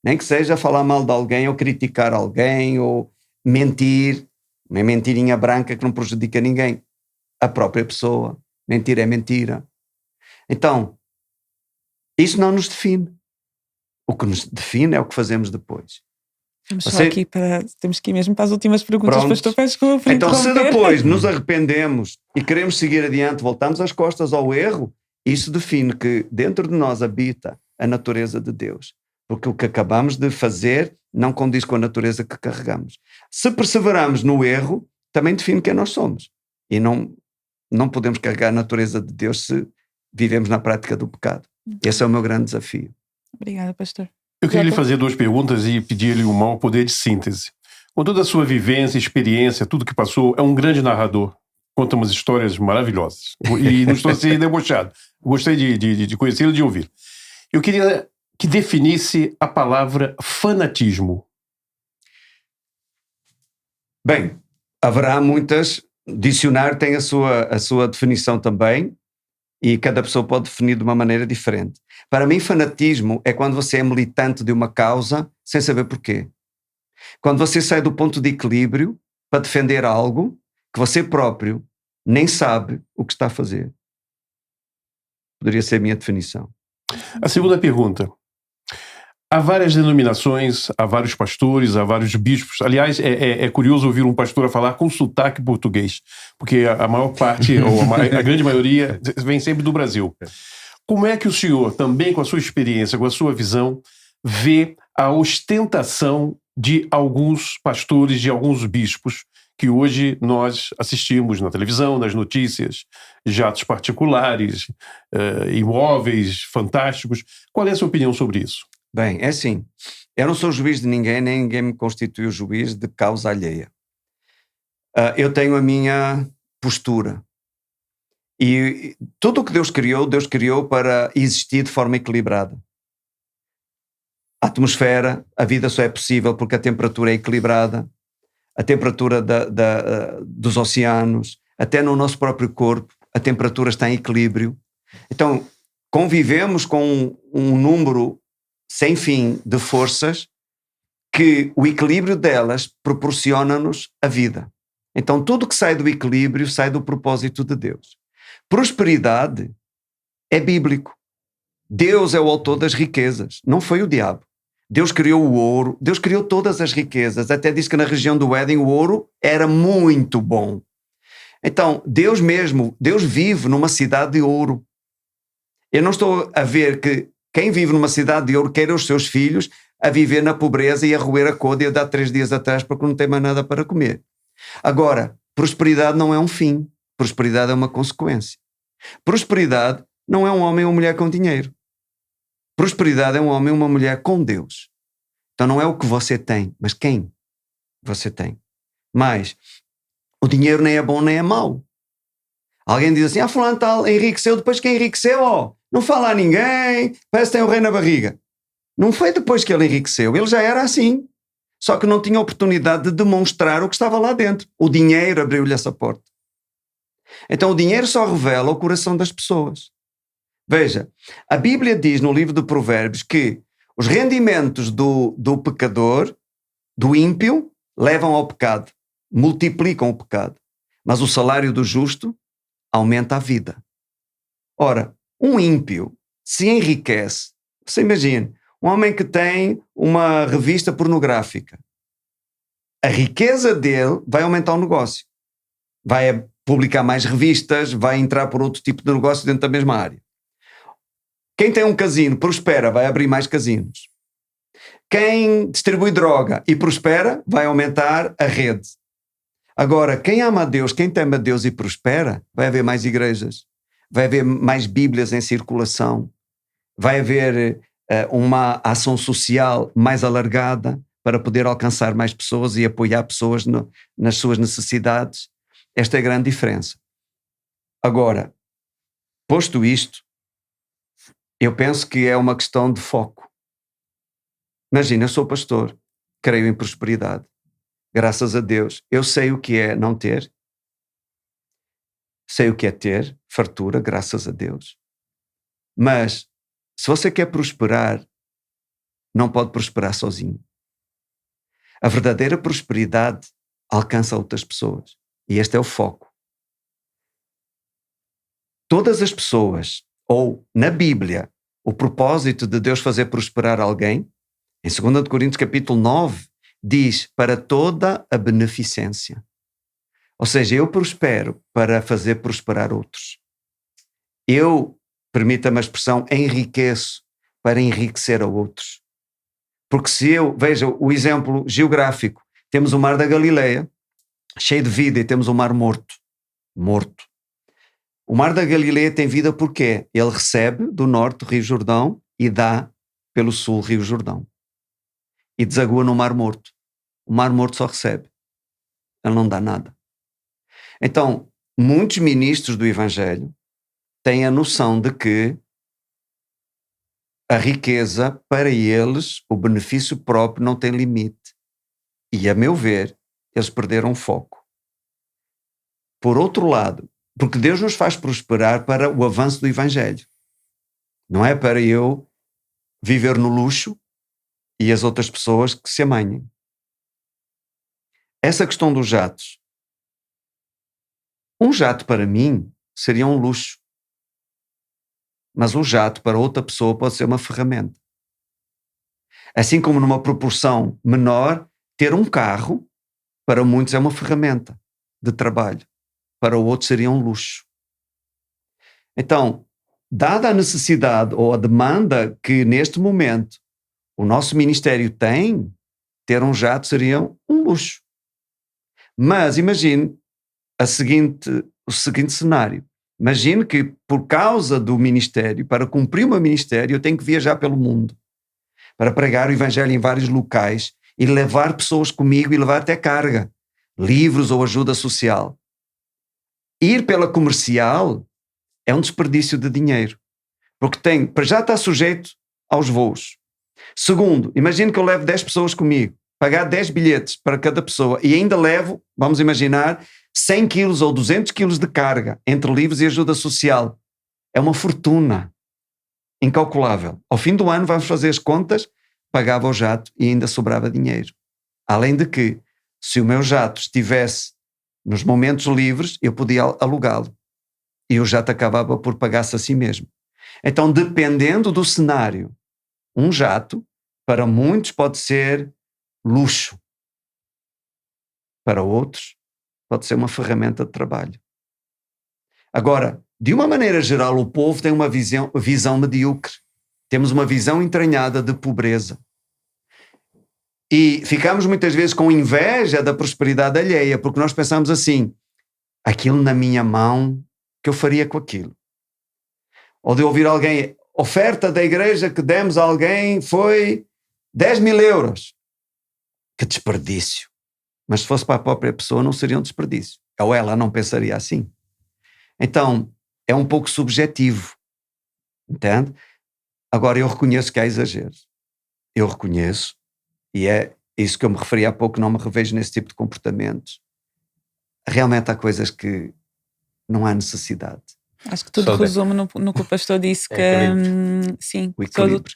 Nem que seja falar mal de alguém ou criticar alguém ou mentir. Uma mentirinha branca que não prejudica ninguém. A própria pessoa. Mentir é mentira. Então, isso não nos define. O que nos define é o que fazemos depois. Temos que ir mesmo para as últimas perguntas. Pastor, peço desculpa por então, se interromper. depois nos arrependemos e queremos seguir adiante, voltamos as costas ao erro, isso define que dentro de nós habita a natureza de Deus. Porque o que acabamos de fazer não condiz com a natureza que carregamos. Se perseveramos no erro, também define quem nós somos. E não podemos carregar a natureza de Deus se vivemos na prática do pecado. Esse é o meu grande desafio. Obrigada, pastor. Eu queria lhe fazer 2 perguntas e pedir-lhe um maior poder de síntese. Com toda a sua vivência, experiência, tudo que passou, é um grande narrador. Conta umas histórias maravilhosas. E não estou assim debochado. Gostei de conhecê-lo e de ouvir. Eu queria que definisse a palavra fanatismo. Bem, haverá muitas. Dicionário tem a sua definição também. E cada pessoa pode definir de uma maneira diferente. Para mim, fanatismo é quando você é militante de uma causa sem saber porquê. Quando você sai do ponto de equilíbrio para defender algo que você próprio nem sabe o que está a fazer. Poderia ser a minha definição. A segunda pergunta. Há várias denominações, há vários pastores, há vários bispos. Aliás, é curioso ouvir um pastor a falar com sotaque português, porque a maior parte, ou a grande maioria, vem sempre do Brasil. Como é que o senhor, também com a sua experiência, com a sua visão, vê a ostentação de alguns pastores, de alguns bispos, que hoje nós assistimos na televisão, nas notícias, jatos particulares, imóveis fantásticos? Qual é a sua opinião sobre isso? Bem, é assim, eu não sou juiz de ninguém, nem ninguém me constituiu juiz de causa alheia. Eu tenho a minha postura. E tudo o que Deus criou para existir de forma equilibrada. a atmosfera, a vida só é possível porque a temperatura é equilibrada, a temperatura dos oceanos, até no nosso próprio corpo, a temperatura está em equilíbrio. Então, convivemos com um número sem fim de forças que o equilíbrio delas proporciona-nos a vida. Então, tudo que sai do equilíbrio sai do propósito de Deus. Prosperidade é bíblico. Deus é o autor das riquezas, não foi o diabo. Deus criou o ouro, Deus criou todas as riquezas. Até disse que na região do Éden o ouro era muito bom. Então, Deus vive numa cidade de ouro. Eu não estou a ver que quem vive numa cidade de ouro queira os seus filhos a viver na pobreza e a roer a côdea de há 3 dias atrás porque não tem mais nada para comer. Agora, prosperidade não é um fim, prosperidade é uma consequência. Prosperidade não é um homem ou uma mulher com dinheiro. Prosperidade é um homem ou uma mulher com Deus. Então não é o que você tem, mas quem você tem. Mas o dinheiro nem é bom nem é mau. Alguém diz assim, fulano tal enriqueceu, depois que enriqueceu, não fala a ninguém, parece que tem o rei na barriga. Não foi depois que ele enriqueceu, ele já era assim. Só que não tinha oportunidade de demonstrar o que estava lá dentro. O dinheiro abriu-lhe essa porta. Então o dinheiro só revela o coração das pessoas. Veja, a Bíblia diz no livro de Provérbios que os rendimentos do pecador, do ímpio, levam ao pecado, multiplicam o pecado. Mas o salário do justo aumenta a vida. Ora, um ímpio se enriquece. Você imagina, um homem que tem uma revista pornográfica. A riqueza dele vai aumentar o negócio. Vai publicar mais revistas, vai entrar por outro tipo de negócio dentro da mesma área. Quem tem um casino prospera, vai abrir mais casinos. Quem distribui droga e prospera, vai aumentar a rede. Agora, quem ama a Deus, quem teme a Deus e prospera, vai haver mais igrejas, vai haver mais Bíblias em circulação, vai haver uma ação social mais alargada para poder alcançar mais pessoas e apoiar pessoas nas suas necessidades. Esta é a grande diferença. Agora, posto isto, eu penso que é uma questão de foco. Imagina, eu sou pastor, creio em prosperidade. Graças a Deus, eu sei o que é não ter. Sei o que é ter, fartura, graças a Deus. Mas, se você quer prosperar, não pode prosperar sozinho. A verdadeira prosperidade alcança outras pessoas. E este é o foco. Todas as pessoas, ou na Bíblia, o propósito de Deus fazer prosperar alguém, em 2 Coríntios capítulo 9, diz para toda a beneficência. Ou seja, eu prospero para fazer prosperar outros. Eu, permita-me a expressão, enriqueço para enriquecer a outros. Porque se eu, veja o exemplo geográfico, temos o Mar da Galileia, cheio de vida, e temos o Mar morto. O Mar da Galileia tem vida porque ele recebe do norte o Rio Jordão e dá pelo sul o Rio Jordão. E desagua no Mar Morto. O Mar Morto só recebe. Ele não dá nada. Então, muitos ministros do Evangelho têm a noção de que a riqueza, para eles, o benefício próprio não tem limite. E, a meu ver, eles perderam o foco. Por outro lado, porque Deus nos faz prosperar para o avanço do Evangelho. Não é para eu viver no luxo e as outras pessoas que se amanhem. Essa questão dos jatos. Um jato para mim seria um luxo. Mas um jato para outra pessoa pode ser uma ferramenta. Assim como numa proporção menor, ter um carro, para muitos é uma ferramenta de trabalho. Para o outro seria um luxo. Então, dada a necessidade ou a demanda que neste momento o nosso ministério tem, ter um jato seria um luxo. Mas imagine o seguinte cenário. Imagine que por causa do ministério, para cumprir o meu ministério, eu tenho que viajar pelo mundo para pregar o Evangelho em vários locais e levar pessoas comigo e levar até carga, livros ou ajuda social. Ir pela comercial é um desperdício de dinheiro, porque já está sujeito aos voos, Segundo, imagine que eu levo 10 pessoas comigo, pagar 10 bilhetes para cada pessoa e ainda levo, vamos imaginar, 100 quilos ou 200 quilos de carga entre livros e ajuda social. É uma fortuna incalculável. Ao fim do ano, vamos fazer as contas, pagava o jato e ainda sobrava dinheiro. Além de que, se o meu jato estivesse nos momentos livres, eu podia alugá-lo. E o jato acabava por pagar-se a si mesmo. Então, dependendo do cenário, um jato, para muitos, pode ser luxo. Para outros, pode ser uma ferramenta de trabalho. Agora, de uma maneira geral, o povo tem uma visão medíocre. Temos uma visão entranhada de pobreza. E ficamos muitas vezes com inveja da prosperidade alheia, porque nós pensamos assim, aquilo na minha mão, que eu faria com aquilo? Ou de ouvir alguém, oferta da igreja que demos a alguém foi 10 mil euros. Que desperdício. Mas se fosse para a própria pessoa não seria um desperdício. Ou ela não pensaria assim. Então, é um pouco subjetivo. Entende? Agora, eu reconheço que há exageros. Eu reconheço. E é isso que eu me referi há pouco, não me revejo nesse tipo de comportamentos. Realmente há coisas que não há necessidade. Acho que tudo resume no que o pastor disse, que sim, o equilíbrio.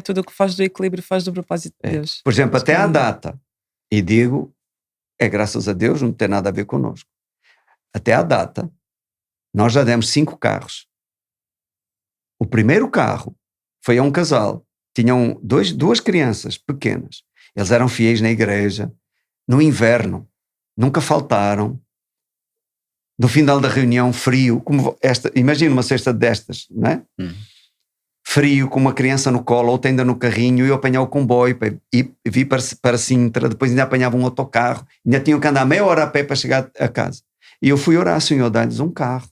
Tudo o que faz do equilíbrio faz do propósito de Deus. Por exemplo, até à data, e digo, é graças a Deus, não tem nada a ver connosco. Até à data, nós já demos 5 carros. O primeiro carro foi a um casal, tinham 2 crianças pequenas. Eles eram fiéis na igreja, no inverno, nunca faltaram. No final da reunião, frio, como esta, imagina uma cesta destas, não é? Frio, com uma criança no colo, outra ainda no carrinho, e eu apanhava o comboio e vi para Sintra, depois ainda apanhava um autocarro, ainda tinham que andar meia hora a pé para chegar a casa. E eu fui orar, Senhor, dá-lhes um carro.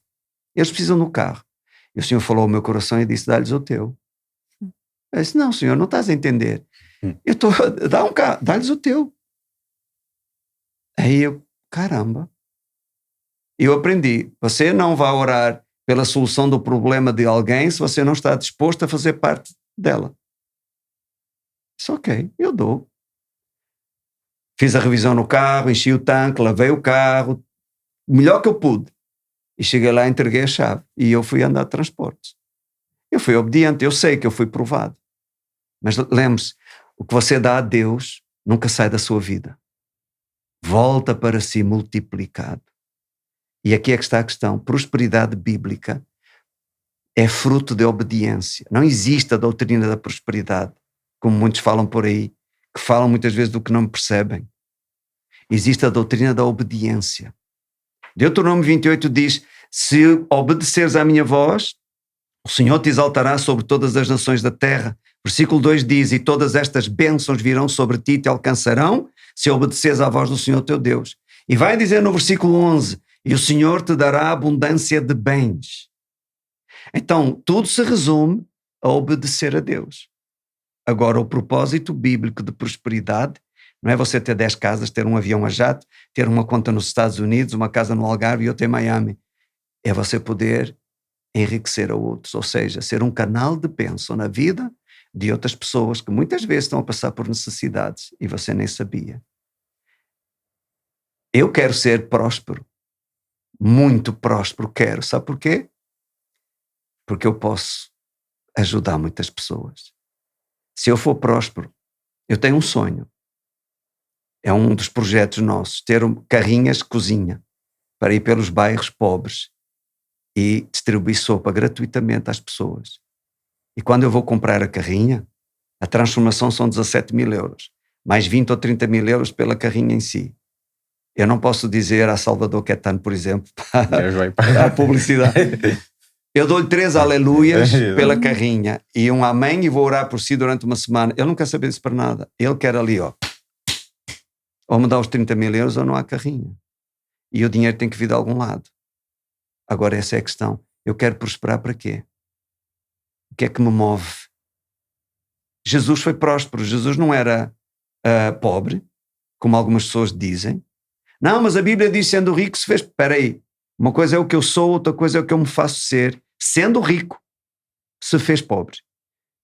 Eles precisam do carro. E o Senhor falou ao meu coração e disse, dá-lhes o teu. Eu disse, não, Senhor, não estás a entender. Eu estou a dar um carro, dá-lhes o teu. Aí eu, caramba. Eu aprendi, você não vai orar pela solução do problema de alguém se você não está disposto a fazer parte dela. Disse, ok, eu dou. Fiz a revisão no carro, enchi o tanque, lavei o carro, melhor que eu pude. E cheguei lá, entreguei a chave e eu fui andar de transportes. Eu fui obediente, eu sei que eu fui provado. Mas lembre-se, o que você dá a Deus nunca sai da sua vida. Volta para si multiplicado. E aqui é que está a questão. Prosperidade bíblica é fruto de obediência. Não existe a doutrina da prosperidade, como muitos falam por aí, que falam muitas vezes do que não percebem. Existe a doutrina da obediência. Deuteronômio 28 diz, se obedeceres à minha voz, o Senhor te exaltará sobre todas as nações da terra. Versículo 2 diz, e todas estas bênçãos virão sobre ti e te alcançarão, se obedeceres à voz do Senhor teu Deus. E vai dizer no versículo 11, e o Senhor te dará abundância de bens. Então, tudo se resume a obedecer a Deus. Agora, o propósito bíblico de prosperidade não é você ter 10 casas, ter um avião a jato, ter uma conta nos Estados Unidos, uma casa no Algarve e outra em Miami. É você poder enriquecer a outros, ou seja, ser um canal de bênção na vida de outras pessoas que muitas vezes estão a passar por necessidades e você nem sabia. Eu quero ser próspero. Muito próspero quero. Sabe porquê? Porque eu posso ajudar muitas pessoas. Se eu for próspero, eu tenho um sonho. É um dos projetos nossos, ter carrinhas de cozinha para ir pelos bairros pobres e distribuir sopa gratuitamente às pessoas. E quando eu vou comprar a carrinha, a transformação são 17 mil euros, mais 20 ou 30 mil euros pela carrinha em si. Eu não posso dizer a Salvador Caetano, por exemplo, para a publicidade. Eu dou-lhe 3 aleluias pela carrinha e um amém e vou orar por si durante uma semana. Ele não quer saber disso para nada. Ele quer ali, ó. Ou me dá os 30 mil euros ou não há carrinha. E o dinheiro tem que vir de algum lado. Agora essa é a questão. Eu quero prosperar para quê? O que é que me move? Jesus foi próspero. Jesus não era pobre, como algumas pessoas dizem. Não, mas a Bíblia diz sendo rico se fez... Espera aí. Uma coisa é o que eu sou, outra coisa é o que eu me faço ser. Sendo rico, se fez pobre.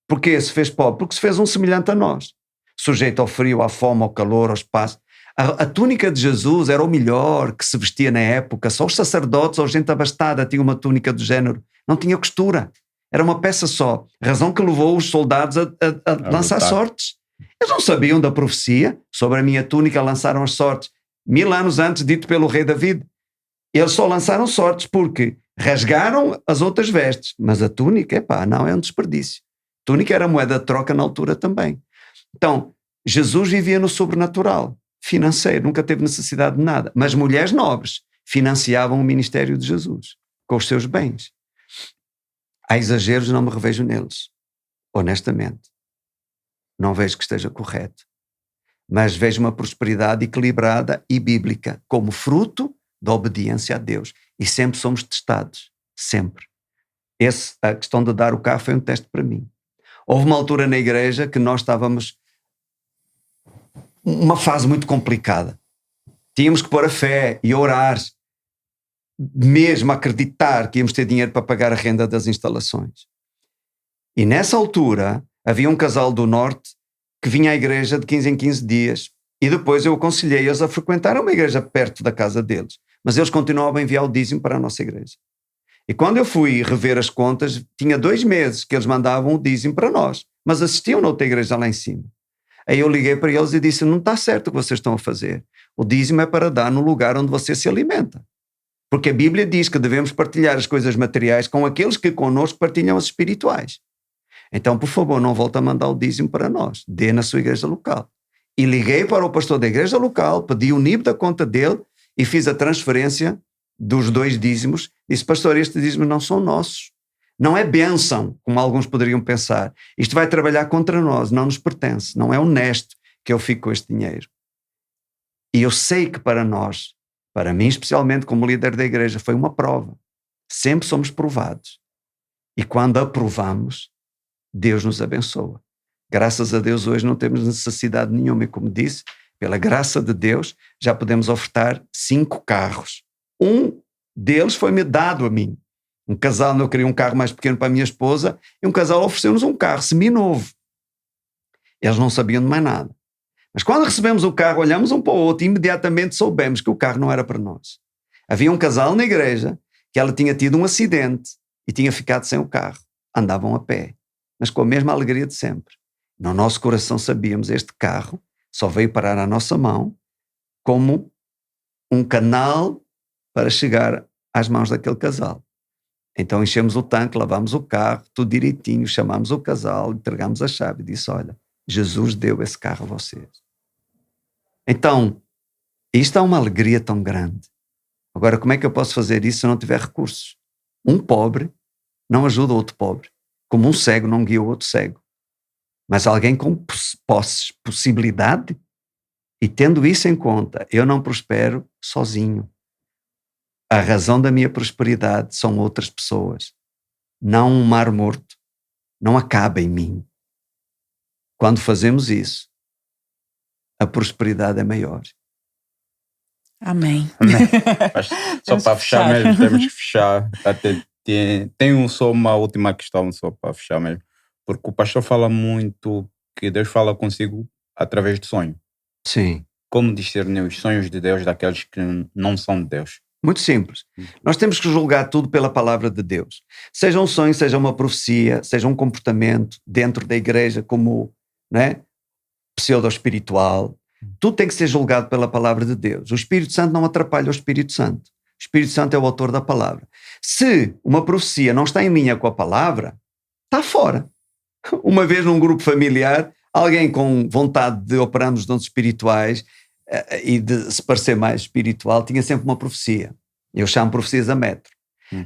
Porquê se fez pobre? Porque se fez um semelhante a nós, sujeito ao frio, à fome, ao calor, ao espaço. A túnica de Jesus era o melhor que se vestia na época. Só os sacerdotes ou gente abastada tinham uma túnica do género. Não tinha costura. Era uma peça só. Razão que levou os soldados a lançar sortes. Eles não sabiam da profecia. Sobre a minha túnica lançaram as sortes. 1000 anos antes, dito pelo rei David. Eles só lançaram sortes porque rasgaram as outras vestes. Mas a túnica, não, é um desperdício. A túnica era moeda de troca na altura também. Então, Jesus vivia no sobrenatural. Financeiro, nunca teve necessidade de nada. Mas mulheres nobres financiavam o ministério de Jesus com os seus bens. Há exageros, não me revejo neles. Honestamente. Não vejo que esteja correto. Mas vejo uma prosperidade equilibrada e bíblica como fruto da obediência a Deus. E sempre somos testados. Sempre. A questão de dar o carro foi um teste para mim. Houve uma altura na igreja que nós estávamos uma fase muito complicada. Tínhamos que pôr a fé e orar, mesmo acreditar que íamos ter dinheiro para pagar a renda das instalações. E nessa altura havia um casal do norte que vinha à igreja de 15 em 15 dias e depois eu aconselhei-os a frequentar uma igreja perto da casa deles, mas eles continuavam a enviar o dízimo para a nossa igreja. E quando eu fui rever as contas, tinha 2 meses que eles mandavam o dízimo para nós, mas assistiam na outra igreja lá em cima. Aí eu liguei para eles e disse, não está certo o que vocês estão a fazer. O dízimo é para dar no lugar onde você se alimenta. Porque a Bíblia diz que devemos partilhar as coisas materiais com aqueles que connosco partilham as espirituais. Então, por favor, não volte a mandar o dízimo para nós. Dê na sua igreja local. E liguei para o pastor da igreja local, pedi o NIB da conta dele e fiz a transferência dos 2 dízimos. Disse, pastor, estes dízimos não são nossos. Não é bênção, como alguns poderiam pensar. Isto vai trabalhar contra nós, não nos pertence. Não é honesto que eu fique com este dinheiro. E eu sei que para nós, para mim especialmente como líder da igreja, foi uma prova. Sempre somos provados. E quando aprovamos, Deus nos abençoa. Graças a Deus hoje não temos necessidade nenhuma. E como disse, pela graça de Deus, já podemos ofertar 5 carros. Um deles foi-me dado a mim. Um casal, eu queria um carro mais pequeno para a minha esposa, e um casal ofereceu-nos um carro seminovo. Eles não sabiam de mais nada. Mas quando recebemos o carro, olhamos um para o outro e imediatamente soubemos que o carro não era para nós. Havia um casal na igreja que ela tinha tido um acidente e tinha ficado sem o carro. Andavam a pé, mas com a mesma alegria de sempre. No nosso coração sabíamos este carro só veio parar à nossa mão como um canal para chegar às mãos daquele casal. Então enchemos o tanque, lavamos o carro, tudo direitinho, chamamos o casal, entregamos a chave e disse, olha, Jesus deu esse carro a vocês. Então, isto é uma alegria tão grande. Agora, como é que eu posso fazer isso se eu não tiver recursos? Um pobre não ajuda outro pobre, como um cego não guia o outro cego. Mas alguém com possibilidade, e tendo isso em conta, eu não prospero sozinho. A razão da minha prosperidade são outras pessoas. Não um mar morto. Não acaba em mim. Quando fazemos isso, a prosperidade é maior. Amém. Mas só para fechar mesmo, temos que fechar. Tenho só uma última questão só para fechar mesmo. Porque o pastor fala muito que Deus fala consigo através de sonho. Sim. Como discernir os sonhos de Deus daqueles que não são de Deus? Muito simples. Nós temos que julgar tudo pela palavra de Deus. Seja um sonho, seja uma profecia, seja um comportamento dentro da igreja como, pseudo-espiritual. Tudo tem que ser julgado pela palavra de Deus. O Espírito Santo não atrapalha o Espírito Santo. O Espírito Santo é o autor da palavra. Se uma profecia não está em linha com a palavra, está fora. Uma vez num grupo familiar, alguém com vontade de operar nos dons espirituais e de se parecer mais espiritual, tinha sempre uma profecia. Eu chamo profecias a metro.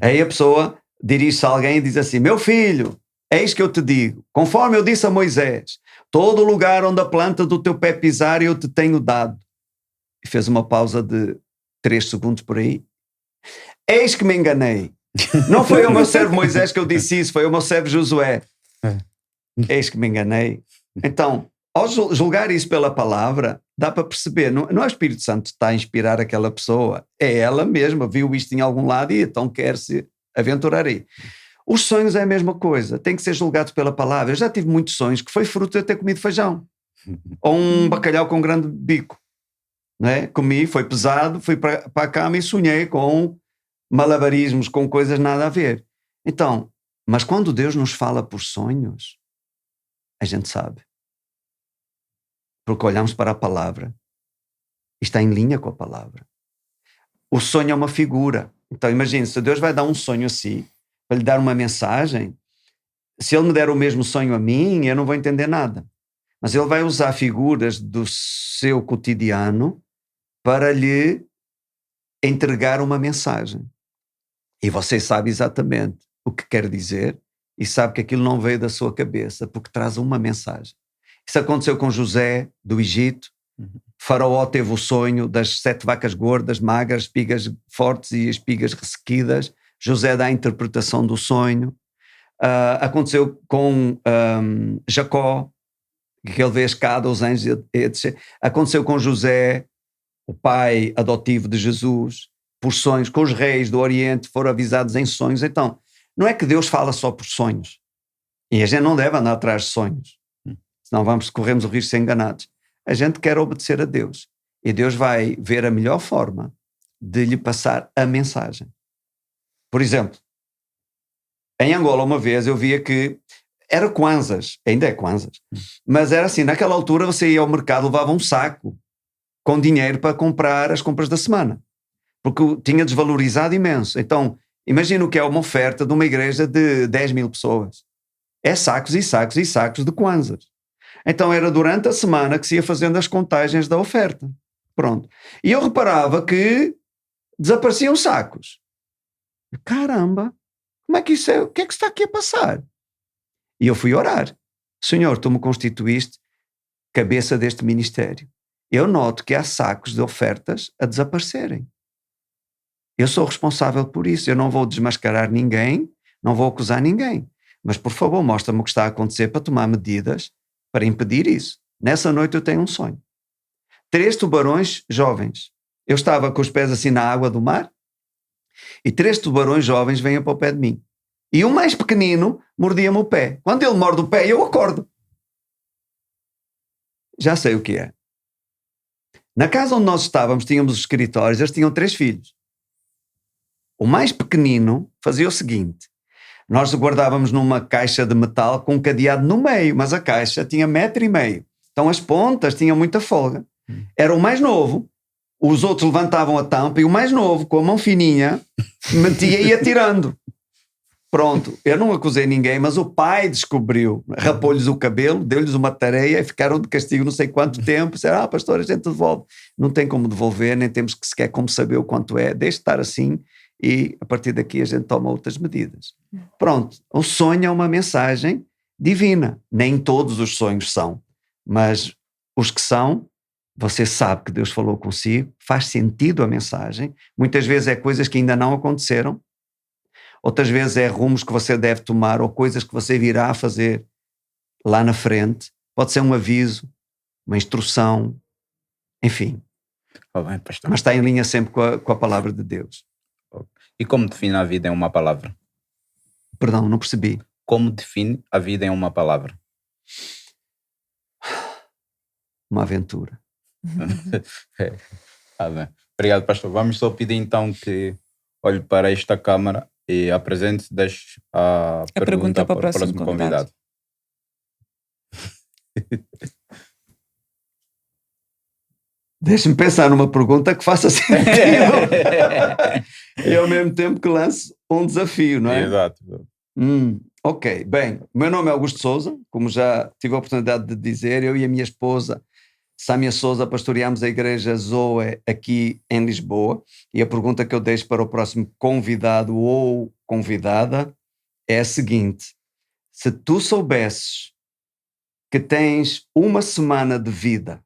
Aí a pessoa dirige-se a alguém e diz assim, meu filho, eis que eu te digo, conforme eu disse a Moisés, todo lugar onde a planta do teu pé pisar eu te tenho dado. E fez uma pausa de 3 segundos por aí. Eis que me enganei. Não foi ao meu servo Moisés que eu disse isso, foi ao meu servo Josué. Eis que me enganei. Então, ao julgar isso pela palavra, dá para perceber, não é o Espírito Santo que está a inspirar aquela pessoa, é ela mesma, viu isto em algum lado e então quer se aventurar aí. Os sonhos é a mesma coisa, tem que ser julgado pela palavra. Eu já tive muitos sonhos que foi fruto de eu ter comido feijão. Ou um bacalhau com um grande bico. Não é? Comi, foi pesado, fui para a cama e sonhei com malabarismos, com coisas nada a ver. Então, mas quando Deus nos fala por sonhos, a gente sabe. Porque olhamos para a palavra e está em linha com a palavra. O sonho é uma figura. Então imagine, se Deus vai dar um sonho assim, para lhe dar uma mensagem, se Ele me der o mesmo sonho a mim, eu não vou entender nada. Mas Ele vai usar figuras do seu cotidiano para lhe entregar uma mensagem. E você sabe exatamente o que quer dizer e sabe que aquilo não veio da sua cabeça, porque traz uma mensagem. Isso aconteceu com José, do Egito. Faraó teve o sonho das 7 vacas gordas, magras, espigas fortes e espigas ressequidas. José dá a interpretação do sonho. Aconteceu com Jacó, que ele vê a escada, os anjos, etc. Aconteceu com José, o pai adotivo de Jesus, por sonhos. Com os reis do Oriente foram avisados em sonhos. Então, não é que Deus fala só por sonhos. E a gente não deve andar atrás de sonhos. Senão corremos o risco de ser enganados. A gente quer obedecer a Deus. E Deus vai ver a melhor forma de lhe passar a mensagem. Por exemplo, em Angola uma vez eu via que era Kwanzas, ainda é Kwanzas, mas era assim, naquela altura você ia ao mercado, levava um saco com dinheiro para comprar as compras da semana. Porque tinha desvalorizado imenso. Então, imagina o que é uma oferta de uma igreja de 10 mil pessoas. É sacos e sacos e sacos de Kwanzas. Então era durante a semana que se ia fazendo as contagens da oferta. Pronto. E eu reparava que desapareciam sacos. Caramba, como é que isso é? O que é que está aqui a passar? E eu fui orar. Senhor, tu me constituíste cabeça deste ministério. Eu noto que há sacos de ofertas a desaparecerem. Eu sou responsável por isso. Eu não vou desmascarar ninguém, não vou acusar ninguém. Mas, por favor, mostra-me o que está a acontecer para tomar medidas para impedir isso. Nessa noite eu tenho um sonho. 3 tubarões jovens. Eu estava com os pés assim na água do mar e 3 tubarões jovens vêm para o pé de mim. E o mais pequenino mordia-me o pé. Quando ele morde o pé, eu acordo. Já sei o que é. Na casa onde nós estávamos, tínhamos os escritórios, eles tinham 3 filhos. O mais pequenino fazia o seguinte: nós guardávamos numa caixa de metal com um cadeado no meio, mas a caixa tinha 1,5 metros. Então as pontas tinham muita folga. Era o mais novo, os outros levantavam a tampa e o mais novo, com a mão fininha, metia e ia tirando. Pronto, eu não acusei ninguém, mas o pai descobriu, rapou-lhes o cabelo, deu-lhes uma tareia e ficaram de castigo não sei quanto tempo. Disseram, pastor, a gente devolve. Não tem como devolver, nem temos que sequer como saber o quanto é. Deixe estar assim e a partir daqui a gente toma outras medidas. Pronto, o sonho é uma mensagem divina. Nem todos os sonhos são, mas os que são, você sabe que Deus falou consigo, faz sentido a mensagem. Muitas vezes é coisas que ainda não aconteceram, outras vezes é rumos que você deve tomar ou coisas que você virá a fazer lá na frente. Pode ser um aviso, uma instrução, enfim. Bem, pastor. Mas está em linha sempre com a palavra de Deus. E como define a vida em uma palavra? Perdão, não percebi. Como define a vida em uma palavra? Uma aventura. Bem. Obrigado, pastor. Vamos só pedir então que olhe para esta câmara e apresente, deixe a pergunta para o próximo convidado. Deixe-me pensar numa pergunta que faça sentido e ao mesmo tempo que lance um desafio, não é? Exato. Ok, bem, o meu nome é Augusto Souza, como já tive a oportunidade de dizer, eu e a minha esposa Sâmia Souza pastoreamos a igreja Zoe aqui em Lisboa, e a pergunta que eu deixo para o próximo convidado ou convidada é a seguinte: se tu soubesses que tens uma semana de vida,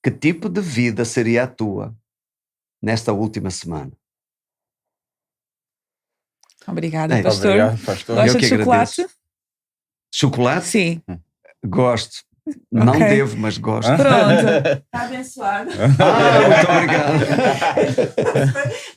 que tipo de vida seria a tua nesta última semana? Obrigada, pastor. Obrigado, pastor. Gosta Eu que de chocolate? agradeço. Chocolate? Sim. Gosto. Não Ok. devo, mas gosto. Pronto. Está abençoado. Muito obrigado.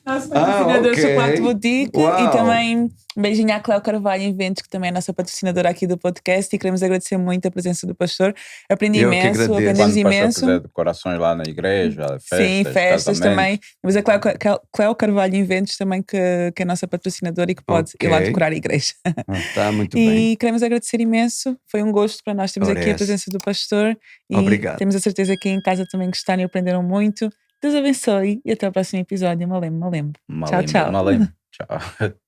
Nosso patrocinador ok. Chocolate Boutique Uau. e também Um beijinho à Cléo Carvalho Eventos, que também é a nossa patrocinadora aqui do podcast, e queremos agradecer muito a presença do pastor. Aprendi Eu que imenso, agradeço. aprendemos Quando o pastor imenso. fizer decorações lá na igreja, festas, Sim, festas casamentos. também. Temos a Cléo Carvalho Eventos também, que é a nossa patrocinadora e que pode ir lá decorar a igreja. Está muito E bem. queremos agradecer imenso. Foi um gosto para nós termos Ora, aqui a essa. presença do pastor. E Obrigado. temos a certeza que em casa também gostaram e aprenderam muito. Deus abençoe e até o próximo episódio. Malembe. Tchau, tchau. Malembe. Tchau.